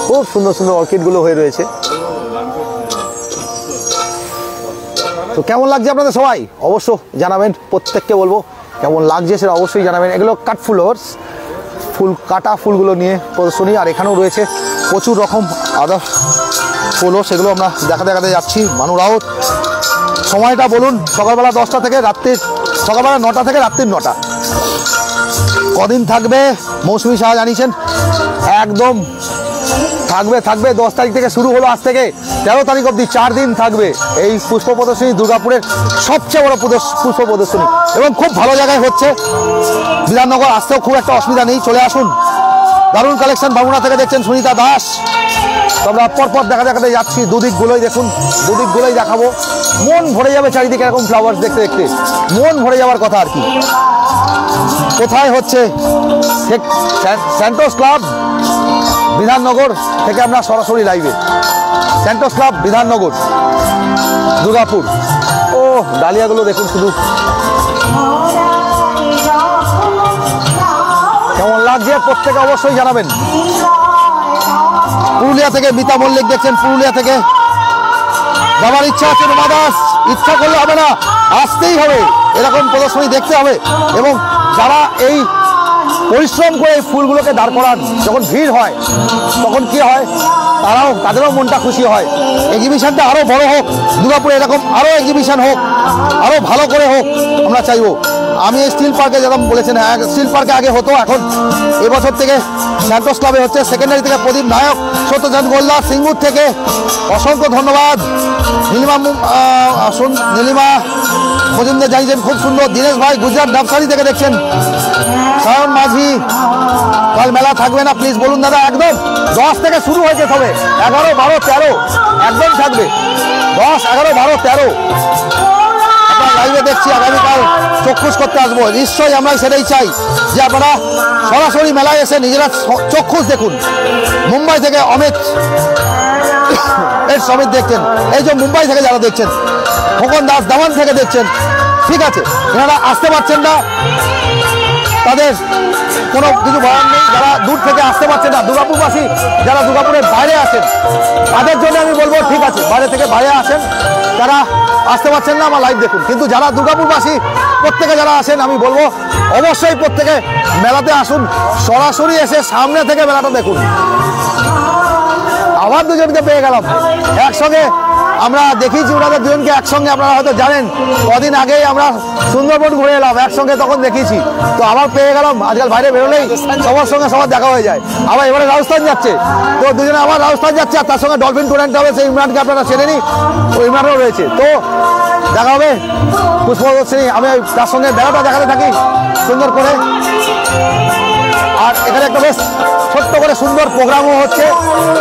খুব সুন্দর সুন্দর অর্কিডগুলো হয়ে রয়েছে। তো কেমন লাগছে আপনাদের সবাই অবশ্য জানাবেন, প্রত্যেককে বলবো কেমন লাগছে সেটা অবশ্যই জানাবেন। এগুলো কাট ফ্লাওয়ার্স, ফুল কাটা ফুলগুলো নিয়ে প্রদর্শনী। আর এখানেও রয়েছে প্রচুর রকম আদার্স ফুলও, সেগুলো আমরা দেখাতে যাচ্ছি। মানু রাউত, সময়টা বলুন? সকালবেলা 10টা থেকে রাত্রির, সকালবেলা 9টা থেকে রাত্রির 9টা। কদিন থাকবে? মৌসুমী শাহ জানিয়েছেন একদম থাকবে 10 তারিখ থেকে শুরু হলো, আজ থেকে 13 তারিখ অবধি 4 দিন থাকবে এই পুষ্প প্রদর্শনী, দুর্গাপুরের সবচেয়ে বড় পুষ্প প্রদর্শনী, এবং খুব ভালো জায়গায় হচ্ছে। বিধাননগর আসতেও খুব একটা অসুবিধা নেই, চলে আসুন। দারুণ কালেকশন বাবুনা থেকে দেখছেন সুনিতা দাস। আমরা পরপর দেখাতে যাচ্ছি, দুদিকগুলোই দেখুন, দুদিকগুলোই দেখাবো। মন ভরে যাবে চারিদিকে এরকম ফ্লাওয়ার্স দেখতে দেখতে, মন ভরে যাওয়ার কথা আর কি। কোথায় হচ্ছে? স্যান্টোস ক্লাব বিধাননগর থেকে আমরা সরাসরি লাইভে, স্যান্টোস ক্লাব বিধাননগর দুর্গাপুর। ও ডালিয়াগুলো দেখুন শুধু, কেমন লাগছে প্রত্যেকে অবশ্যই জানাবেন। পুরুলিয়া থেকে মিতা মল্লিক দেখছেন, পুরুলিয়া থেকে। যাওয়ার ইচ্ছা আছে রুমা দাস, ইচ্ছা করলে হবে না, আসতেই হবে, এরকম প্রদর্শনী দেখতে হবে। এবং যারা এই পরিশ্রম করে এই ফুলগুলোকে দাঁড় করান, যখন ভিড় হয় তখন কি হয়, তাদেরও মনটা খুশি হয়। এক্সিবিশনটা আরও বড় হোক, দুর্গাপুরে এরকম আরও এক্সিবিশন হোক, আরও ভালো করে হোক, আমরা চাইবো। আমি এই স্টিল পার্কে যেরকম বলেছেন, স্টিল পার্কে আগে হতো, এখন এবছর থেকে স্যান্টোস ক্লাবে হচ্ছে। সেকেন্ডারি থেকে প্রদীপ নায়ক, সত্যচাঁদ গোলদার সিঙ্গুর থেকে অসংখ্য ধন্যবাদ। নীলিমা মজুমদার জানিয়েছেন খুব সুন্দর। দীনেশ ভাই গুজরাট নবসারি থেকে দেখছেন। সায়ন মাঝি কাল মেলা থাকবে না প্লিজ বলুন দাদা। একদম 10 থেকে শুরু হয়েছে, সবে 11, 12, 13 একদম থাকবে। 10, 11, 12, 13 আপনারা লাইভে দেখছি। আগামীকাল চক্ষুষ করতে আসবো, নিশ্চয়ই আমরা সেটাই চাই যে আপনারা সরাসরি মেলায় এসে নিজেরা চক্ষুষ দেখুন। মুম্বাই থেকে অমিত সমিত দেখছেন, এই যে মুম্বাই থেকে যারা দেখছেন, খোকন দাস দামান থেকে দেখছেন, ঠিক আছে, এনারা আসতে পারছেন না, তাদের কোনো কিছু বলার নেই। যারা দূর থেকে আসতে পারছেন না, দুর্গাপুরবাসী যারা দুর্গাপুরের বাইরে আছেন, তাদের জন্য আমি বলবো ঠিক আছে, বাইরে থেকে বাইরে আসেন, যারা আসতে পারছেন না আমার লাইভ দেখুন। কিন্তু যারা দুর্গাপুরবাসী প্রত্যেকে যারা আসেন, আমি বলবো অবশ্যই প্রত্যেকে মেলাতে আসুন, সরাসরি এসে সামনে থেকে মেলাটা দেখুন। আবার দুজনকে পেয়ে গেলাম একসঙ্গে, আমরা দেখিয়েছি ওনাদের দুজনকে একসঙ্গে। আপনারা হয়তো জানেন কদিন আগেই আমরা সুন্দরবন ঘুরে এলাম একসঙ্গে, তখন দেখিয়েছি। তো আবার পেয়ে গেলাম, আজকাল বাইরে বেরোলেই সবার সঙ্গে সবার দেখা হয়ে যায়। আবার এবারে রাজস্থান যাচ্ছে, তো দুজনে আবার রাজস্থান যাচ্ছে, আর তার সঙ্গে ডলফিন টুর্নামেন্ট হবে, সেই ইমরানকে আপনারা চেনে নি, ও ইমরানও রয়েছে। তো দেখা হবে পুষ্পশ্রী, আমি তার সঙ্গে বেড়াটা দেখাতে থাকি সুন্দর করে। আর এখানে একটা বেশ ছোট্ট করে সুন্দর প্রোগ্রামও হচ্ছে,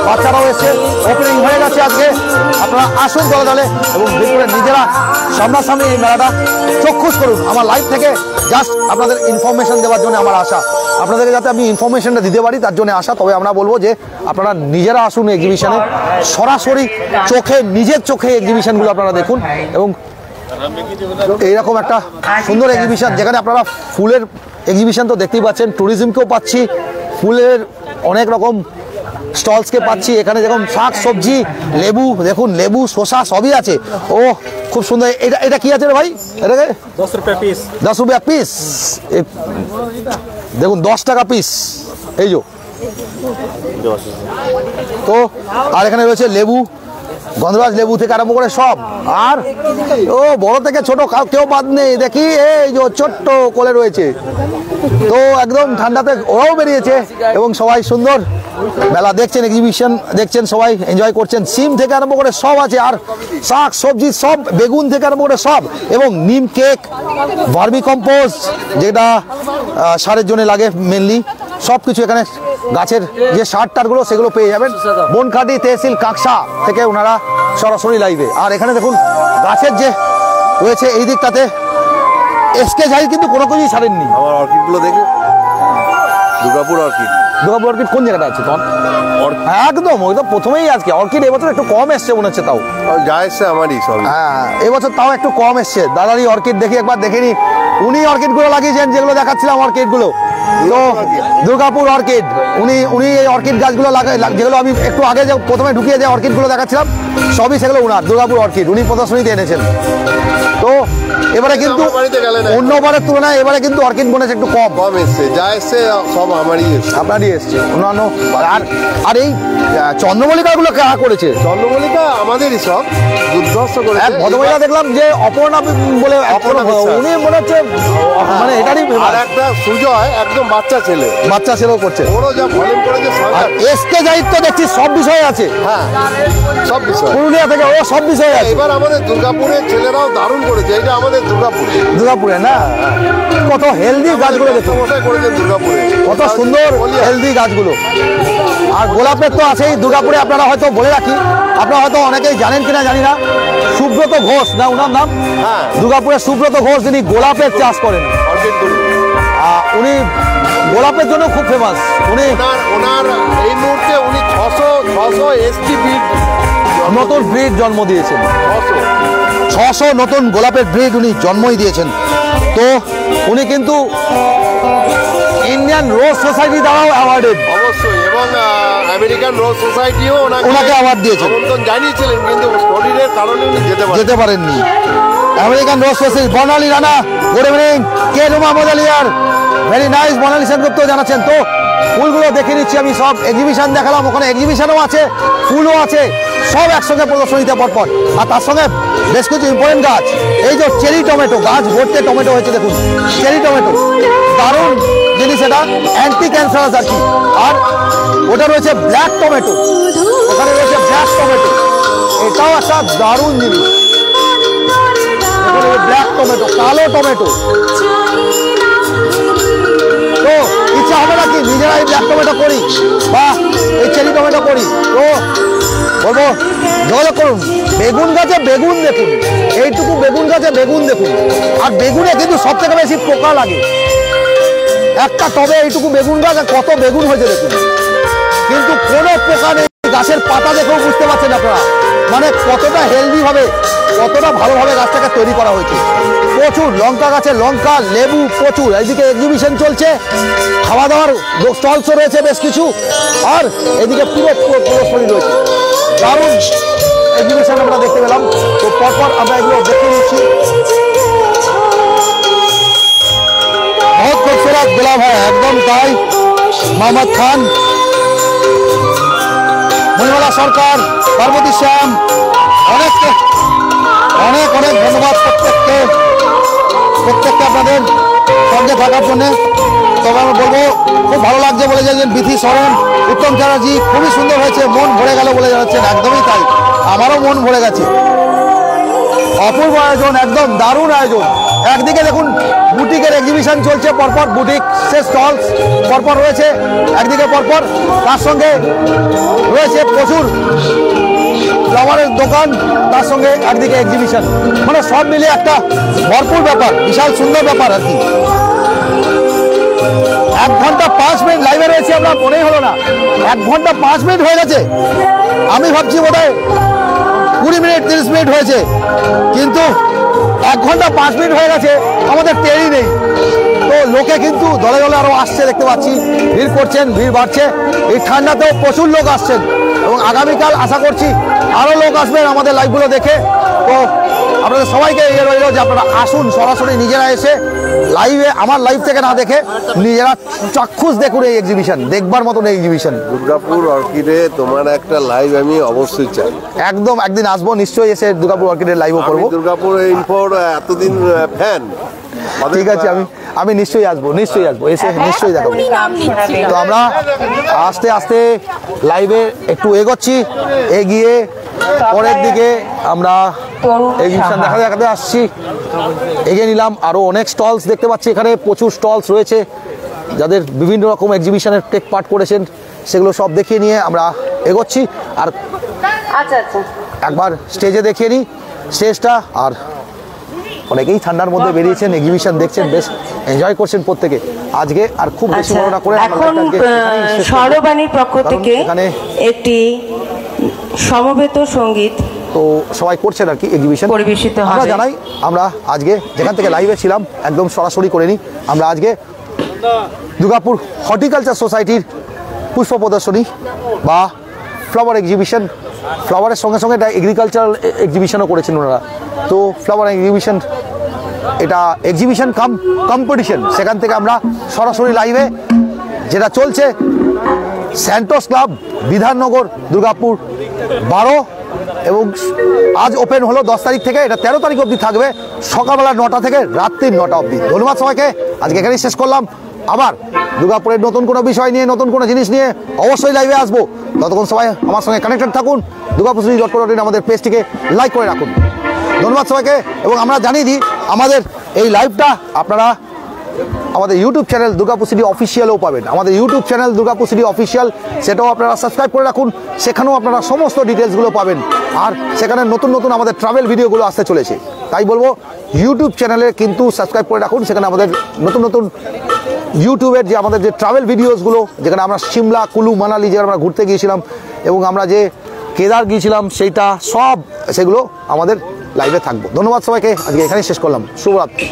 বাচ্চারাও এসছে, ওপেনিং হয়ে গেছে আজকে। আপনারা আসুন দলে দলে এবং করে নিজেরা সামনাসামনি এই মেলাটা চক্ষুষ করুন। আমার লাইভ থেকে জাস্ট আপনাদের ইনফরমেশন দেওয়ার জন্য আমার আশা, আপনাদেরকে যাতে আমি ইনফরমেশনটা দিতে পারি তার জন্য আশা। তবে আমরা বলবো যে আপনারা নিজেরা আসুন এক্সিবিশনে, সরাসরি চোখে নিজের চোখে এক্সিবিশনগুলো আপনারা দেখুন। এবং এইরকম একটা সুন্দর এক্সিবিশন, যেখানে আপনারা ফুলের এক্সিবিশন তো দেখতেই পাচ্ছেন, ট্যুরিজমকেও পাচ্ছি, ফুলের অনেক রকম স্টলসকে পাচ্ছি। এখানে যেরকম শাক সবজি, লেবু দেখুন, লেবু শসা সবই আছে। ও খুব সুন্দর। এটা এটা কি আছে রে ভাই? এটাকে 10 रुपया পিস। 10 रुपया পিস, দেখুন 10 টাকা পিস। এই যে তো, আর এখানে রয়েছে লেবু, গন্ধরাজ লেবু থেকে আরম্ভ করে সব। আর ও বড় থেকে ছোট কেউ বাদ নেই, দেখি এই যে ছোট্ট কোলে রয়েছে। তো একদম ঠান্ডাতে ওরাও বেরিয়েছে এবং সবাই সুন্দর মেলা দেখছেন, এক্সিবিশন দেখছেন, সবাই এনজয় করছেন। সিম থেকে আরম্ভ করে সব আছে, আর শাক সবজি সব, বেগুন থেকে আরম্ভ করে সব, এবং নিম কেক, ভার্মি কম্পোস্ট যেটা সারের জন্য লাগে মেনলি, সব কিছু এখানে গাছের যে সার টারগুলো সেগুলো পেয়ে যাবেন। বনখাটি তহসিল কাকসা থেকে ওনারা সরাসরি লাইভে। আর এখানে দেখুন গাছের যে রয়েছে এই দিকটাতে এসকে যাই, কিন্তু কোনো কিছুই ছাড়েননি। আমার অর্কিডগুলো দেখে, দুর্গাপুর অর্কিড। দুর্গাপুর অর্কিড কোন জায়গাটা আছে তখন? একদম ওই তো প্রথমেই আজকে অর্কিড এবছর একটু কম এসছে মনে হচ্ছে, তাও যা এসছে আমারই সব। হ্যাঁ এবছর তাও একটু কম এসছে। দাদারই অর্কিড দেখি একবার দেখেনি, উনি অর্কিডগুলো লাগিয়েছেন যেগুলো দেখাচ্ছিলাম অর্কিডগুলো। তো দুর্গাপুর অর্কিড, উনি এই অর্কিড গাছগুলো লাগাই, যেগুলো আমি একটু আগে যে প্রথমে ঢুকিয়ে যে অর্কিডগুলো দেখাচ্ছিলাম সবই সেগুলো উনার, দুর্গাপুর অর্কিড উনি প্রদর্শনীতে এনেছেন। তো এবারে কিন্তু অন্যবারের তুলনায় এবারে কিন্তু অর্কিড বনেছে একটু কম এসছে, যা এসছে সব আমারই এসছে, আপনারই এসছে অন্যান্য। আর এই চন্দ্রমল্লিকাগুলো কারা করেছে? চন্দ্রমল্লিকা আমাদেরই সব, দুর্ধর্ষ করে। এক ভদ্রমহিলা দেখলাম যে অপর্ণা বলে, উনি মনে হচ্ছে মানে এটারই। আর একটা সুজয় একদম বাচ্চা ছেলে, বাচ্চা ছেলেও করছে, ওরও যা ভলিউম করেছে। এসকে দায়িত্ব দেখছি সব বিষয়ে আছে। হ্যাঁ সব বিষয়, পুরুলিয়া থেকে ও সব বিষয়ে আছে। এবার আমাদের দুর্গাপুরের ছেলেরাও দারুণ করেছে। এটা আমাদের দুর্গাপুরে না, কত হেলদি গাছগুলো দেখুন, করেছেন দুর্গাপুরে, কত সুন্দর হেলদি গাছগুলো। আর গোলাপের তো আছেই দুর্গাপুরে। আপনারা হয়তো বলে রাখি, আপনারা হয়তো অনেকেই জানেন কিনা জানি না, সুব্রত ঘোষ না ওনার নাম, দুর্গাপুরের সুব্রত ঘোষ, যিনি গোলাপের চাষ করেন। উনি গোলাপের জন্য খুব ফেমাস। উনি ওনার এই মুহূর্তে উনি 600 এসটি ব্রিড, নতুন ব্রিড জন্ম দিয়েছেন। 600 নতুন গোলাপের ব্রিড উনি জন্মই দিয়েছেন। তো উনি কিন্তু ইন্ডিয়ান রোজ সোসাইটি দ্বারাও অ্যাওয়ার্ডেড, অবশ্যই, এবং আমেরিকান রোজ সোসাইটিও ওনাকে অ্যাওয়ার্ড দিয়েছেন। জানিয়েছিলেন কিন্তু শরীরের কারণে উনি যেতে পারেননি। আমেরিকান রোজ সোসাইটি। বর্ণালী রানা, গুড ইভিনিং। কে রুমা মোজালিয়ার, ভেরি নাইস। বর্ণালী সেনগুপ্ত জানাচ্ছেন। তো ফুলগুলো দেখে নিচ্ছি আমি, সব এক্সিবিশন দেখালাম, ওখানে এক্সিবিশনও আছে, ফুলও আছে, সব একসঙ্গে প্রদর্শনীতে পরপর। আর তার সঙ্গে বেশ কিছু ইম্পর্টেন্ট গাছ, এই যে চেরি টমেটো, গাছ ভর্তি টমেটো হয়েছে দেখুন, চেরি টমেটো দারুণ জিনিস, এটা অ্যান্টি ক্যান্সারাস আর কি। আর ওটা রয়েছে ব্ল্যাক টমেটো, ওখানে রয়েছে ব্ল্যাক টমেটো, এটাও একটা দারুণ জিনিস। ব্ল্যাক টমেটো কালো টমেটো। তো ইচ্ছা হবে নাকি নিজেরাই ব্ল্যাক টমেটো করি বা এই চেরি টমেটো করি? তো বলবো যোগাযোগ করুন। বেগুন গাছে বেগুন দেখুন, এইটুকু বেগুন গাছে বেগুন দেখুন, আর বেগুনে কিন্তু সব থেকে বেশি পোকা লাগে। একটা টবে এইটুকু বেগুন গাছ আর কত বেগুন হয়েছে দেখুন, কিন্তু কোনো পোকা নেই। গাছের পাতা দেখেও বুঝতে পারছেন আপনারা মানে কতটা হেলদি ভাবে, কতটা ভালোভাবে গাছটাকে তৈরি করা হয়েছে। প্রচুর লঙ্কা গাছে লঙ্কা, লেবু প্রচুর। এইদিকে এক্সিবিশন চলছে, খাওয়া দাওয়ার স্টলসও রয়েছে বেশ কিছু, আর এদিকে পুরো প্রদর্শনী রয়েছে। দারুণ এক্সিবিশন আমরা দেখতে পেলাম। তো পরপর আমরা এগুলো দেখে নিচ্ছি। बहुत खूबसूरत गुलाब है, एकदम তাই। মোহাম্মদ খান, মণিমালা সরকার, পার্বতী শ্যাম, অনেক অনেক অনেক ধন্যবাদ প্রত্যেককে আপনাদের সঙ্গে থাকার জন্যে। তবে আমি বলবো খুব ভালো লাগছে বলে যাচ্ছেন বিথি সরেন, উত্তম চ্যাটার্জি, খুবই সুন্দর হয়েছে, মন ভরে গেল বলে জানাচ্ছেন। একদমই তাই, আমারও মন ভরে গেছে। অপূর্ব আয়োজন, একদম দারুণ আয়োজন। একদিকে দেখুন বুটিকের এক্সিবিশন চলছে, পরপর বুটিক সে স্টল পরপর রয়েছে একদিকে পরপর, তার সঙ্গে রয়েছে প্রচুর ফ্লাওয়ারের দোকান, তার সঙ্গে একদিকে এক্সিবিশন, মানে সব মিলিয়ে একটা ভরপুর ব্যাপার, বিশাল সুন্দর ব্যাপার আর কি। 1 ঘন্টা 5 মিনিট লাইভে রয়েছে, আমরা মনেই হলো না 1 ঘন্টা 5 মিনিট হয়ে গেছে। আমি ভাবছি বোধহয় 20 মিনিট 30 মিনিট হয়েছে, কিন্তু 1 ঘন্টা 5 মিনিট হয়ে গেছে, আমাদের টেরই নেই। তো লোকে কিন্তু দলে দলে আরো আসছে দেখতে পাচ্ছি, ভিড় করছেন, ভিড় বাড়ছে। এই ঠান্ডাতেও প্রচুর লোক আসছেন এবং আগামীকাল আশা করছি আরো লোক আসবেন আমাদের লাইভগুলো দেখে। তো আপনাদের সবাইকে এ রইল যে আপনারা আসুন, সরাসরি নিজেরা এসে লাইভে, আমার লাইভ থেকে না দেখে নিজেরা চাক্ষুষ দেখুন এই এক্সিবিশন, দেখবার মতন এই এক্সিবিশন। দুর্গাপুর অর্কিডে তোমার একটা লাইভ আমি অবশ্যই চাই। একদম একদিন আসবো, নিশ্চয়ই এসে দুর্গাপুর অর্কিডের লাইভও করবো। দুর্গাপুর ইনফোর এতদিন ফ্যান, ঠিক আছে, আমি নিশ্চয়ই আসবো, এসে নিশ্চয়ই দেখাবো। তো আমরা আস্তে আস্তে লাইভে একটু এগোচ্ছি, এগিয়ে পরের দিকে আমরা এক্সিবিশন দেখাতে আসছি, এগিয়ে নিলাম। আরো অনেক স্টলস দেখতে পাচ্ছি, এখানে প্রচুর স্টলস রয়েছে যাদের বিভিন্ন রকম এক্সিবিশনের টেক পার্ট করেছেন, সেগুলো সব দেখিয়ে নিয়ে আমরা এগোচ্ছি। আর একবার স্টেজে দেখিয়ে নিই স্টেজটা। আর অনেকেই ঠান্ডার মধ্যে বেরিয়েছেন, এক্সিবিশন দেখছেন, বেশ এনজয় করছেন প্রত্যেকে আজকে। আর খুব বেশি বড় না করে এখন সরবাণীর পক্ষ থেকে একটি সমবেত সঙ্গীত তো সবাই করছেন আর কি এক্সিবিশন পরিবেশিত হবে। আমরা জানাই, আমরা আজকে যেখান থেকে লাইভে ছিলাম একদম সরাসরি করে নিই। আমরা আজকে দুর্গাপুর হর্টিকালচার সোসাইটির পুষ্প প্রদর্শনী বা ফ্লাওয়ার এক্সিবিশন, ফ্লাওয়ারের সঙ্গে সঙ্গে এটা এগ্রিকালচারাল এক্সিবিশনও করেছেন ওনারা। তো ফ্লাওয়ার এক্সিবিশন, এটা এক্সিবিশন কাম কম্পিটিশন, সেখান থেকে আমরা সরাসরি লাইভে যেটা চলছে স্যান্টোস ক্লাব বিধাননগর দুর্গাপুর 12, এবং আজ ওপেন হলো 10 তারিখ থেকে, এটা 13 তারিখ অবধি থাকবে, সকালবেলা 9টা থেকে রাত্রি 9টা অবধি। ধন্যবাদ সবাইকে, আজকে এখানেই শেষ করলাম। আবার দুর্গাপুরের নতুন কোনো বিষয় নিয়ে, নতুন কোনো জিনিস নিয়ে অবশ্যই লাইভে আসবো। ততক্ষণ সবাই আমার সঙ্গে কানেক্টেড থাকুন, durgapurcity.co.in আমাদের পেজটিকে লাইক করে রাখুন। ধন্যবাদ সবাইকে। এবং আমরা জানিয়ে দিই, আমাদের এই লাইভটা আপনারা আমাদের ইউটিউব চ্যানেল দুর্গাপুর সিটি অফিসিয়ালও পাবেন। আমাদের YouTube channel Durgapur city official, সেটাও আপনারা সাবস্ক্রাইব করে রাখুন, সেখানেও আপনারা সমস্ত ডিটেলসগুলো পাবেন। আর সেখানে নতুন নতুন আমাদের ট্রাভেল ভিডিওগুলো আসতে চলেছে, তাই বলবো ইউটিউব চ্যানেলে কিন্তু সাবস্ক্রাইব করে রাখুন। সেখানে আমাদের নতুন নতুন ইউটিউবের যে আমাদের যে ট্রাভেল ভিডিওসগুলো, যেখানে আমরা সিমলা, কুলু, মানালি যেখানে আমরা ঘুরতে গিয়েছিলাম, এবং আমরা যে কেদার গিয়েছিলাম, সেইটা সব সেগুলো আমাদের লাইভে থাকবো। ধন্যবাদ সবাইকে, আজকে এখানেই শেষ করলাম। শুভরাত্রি।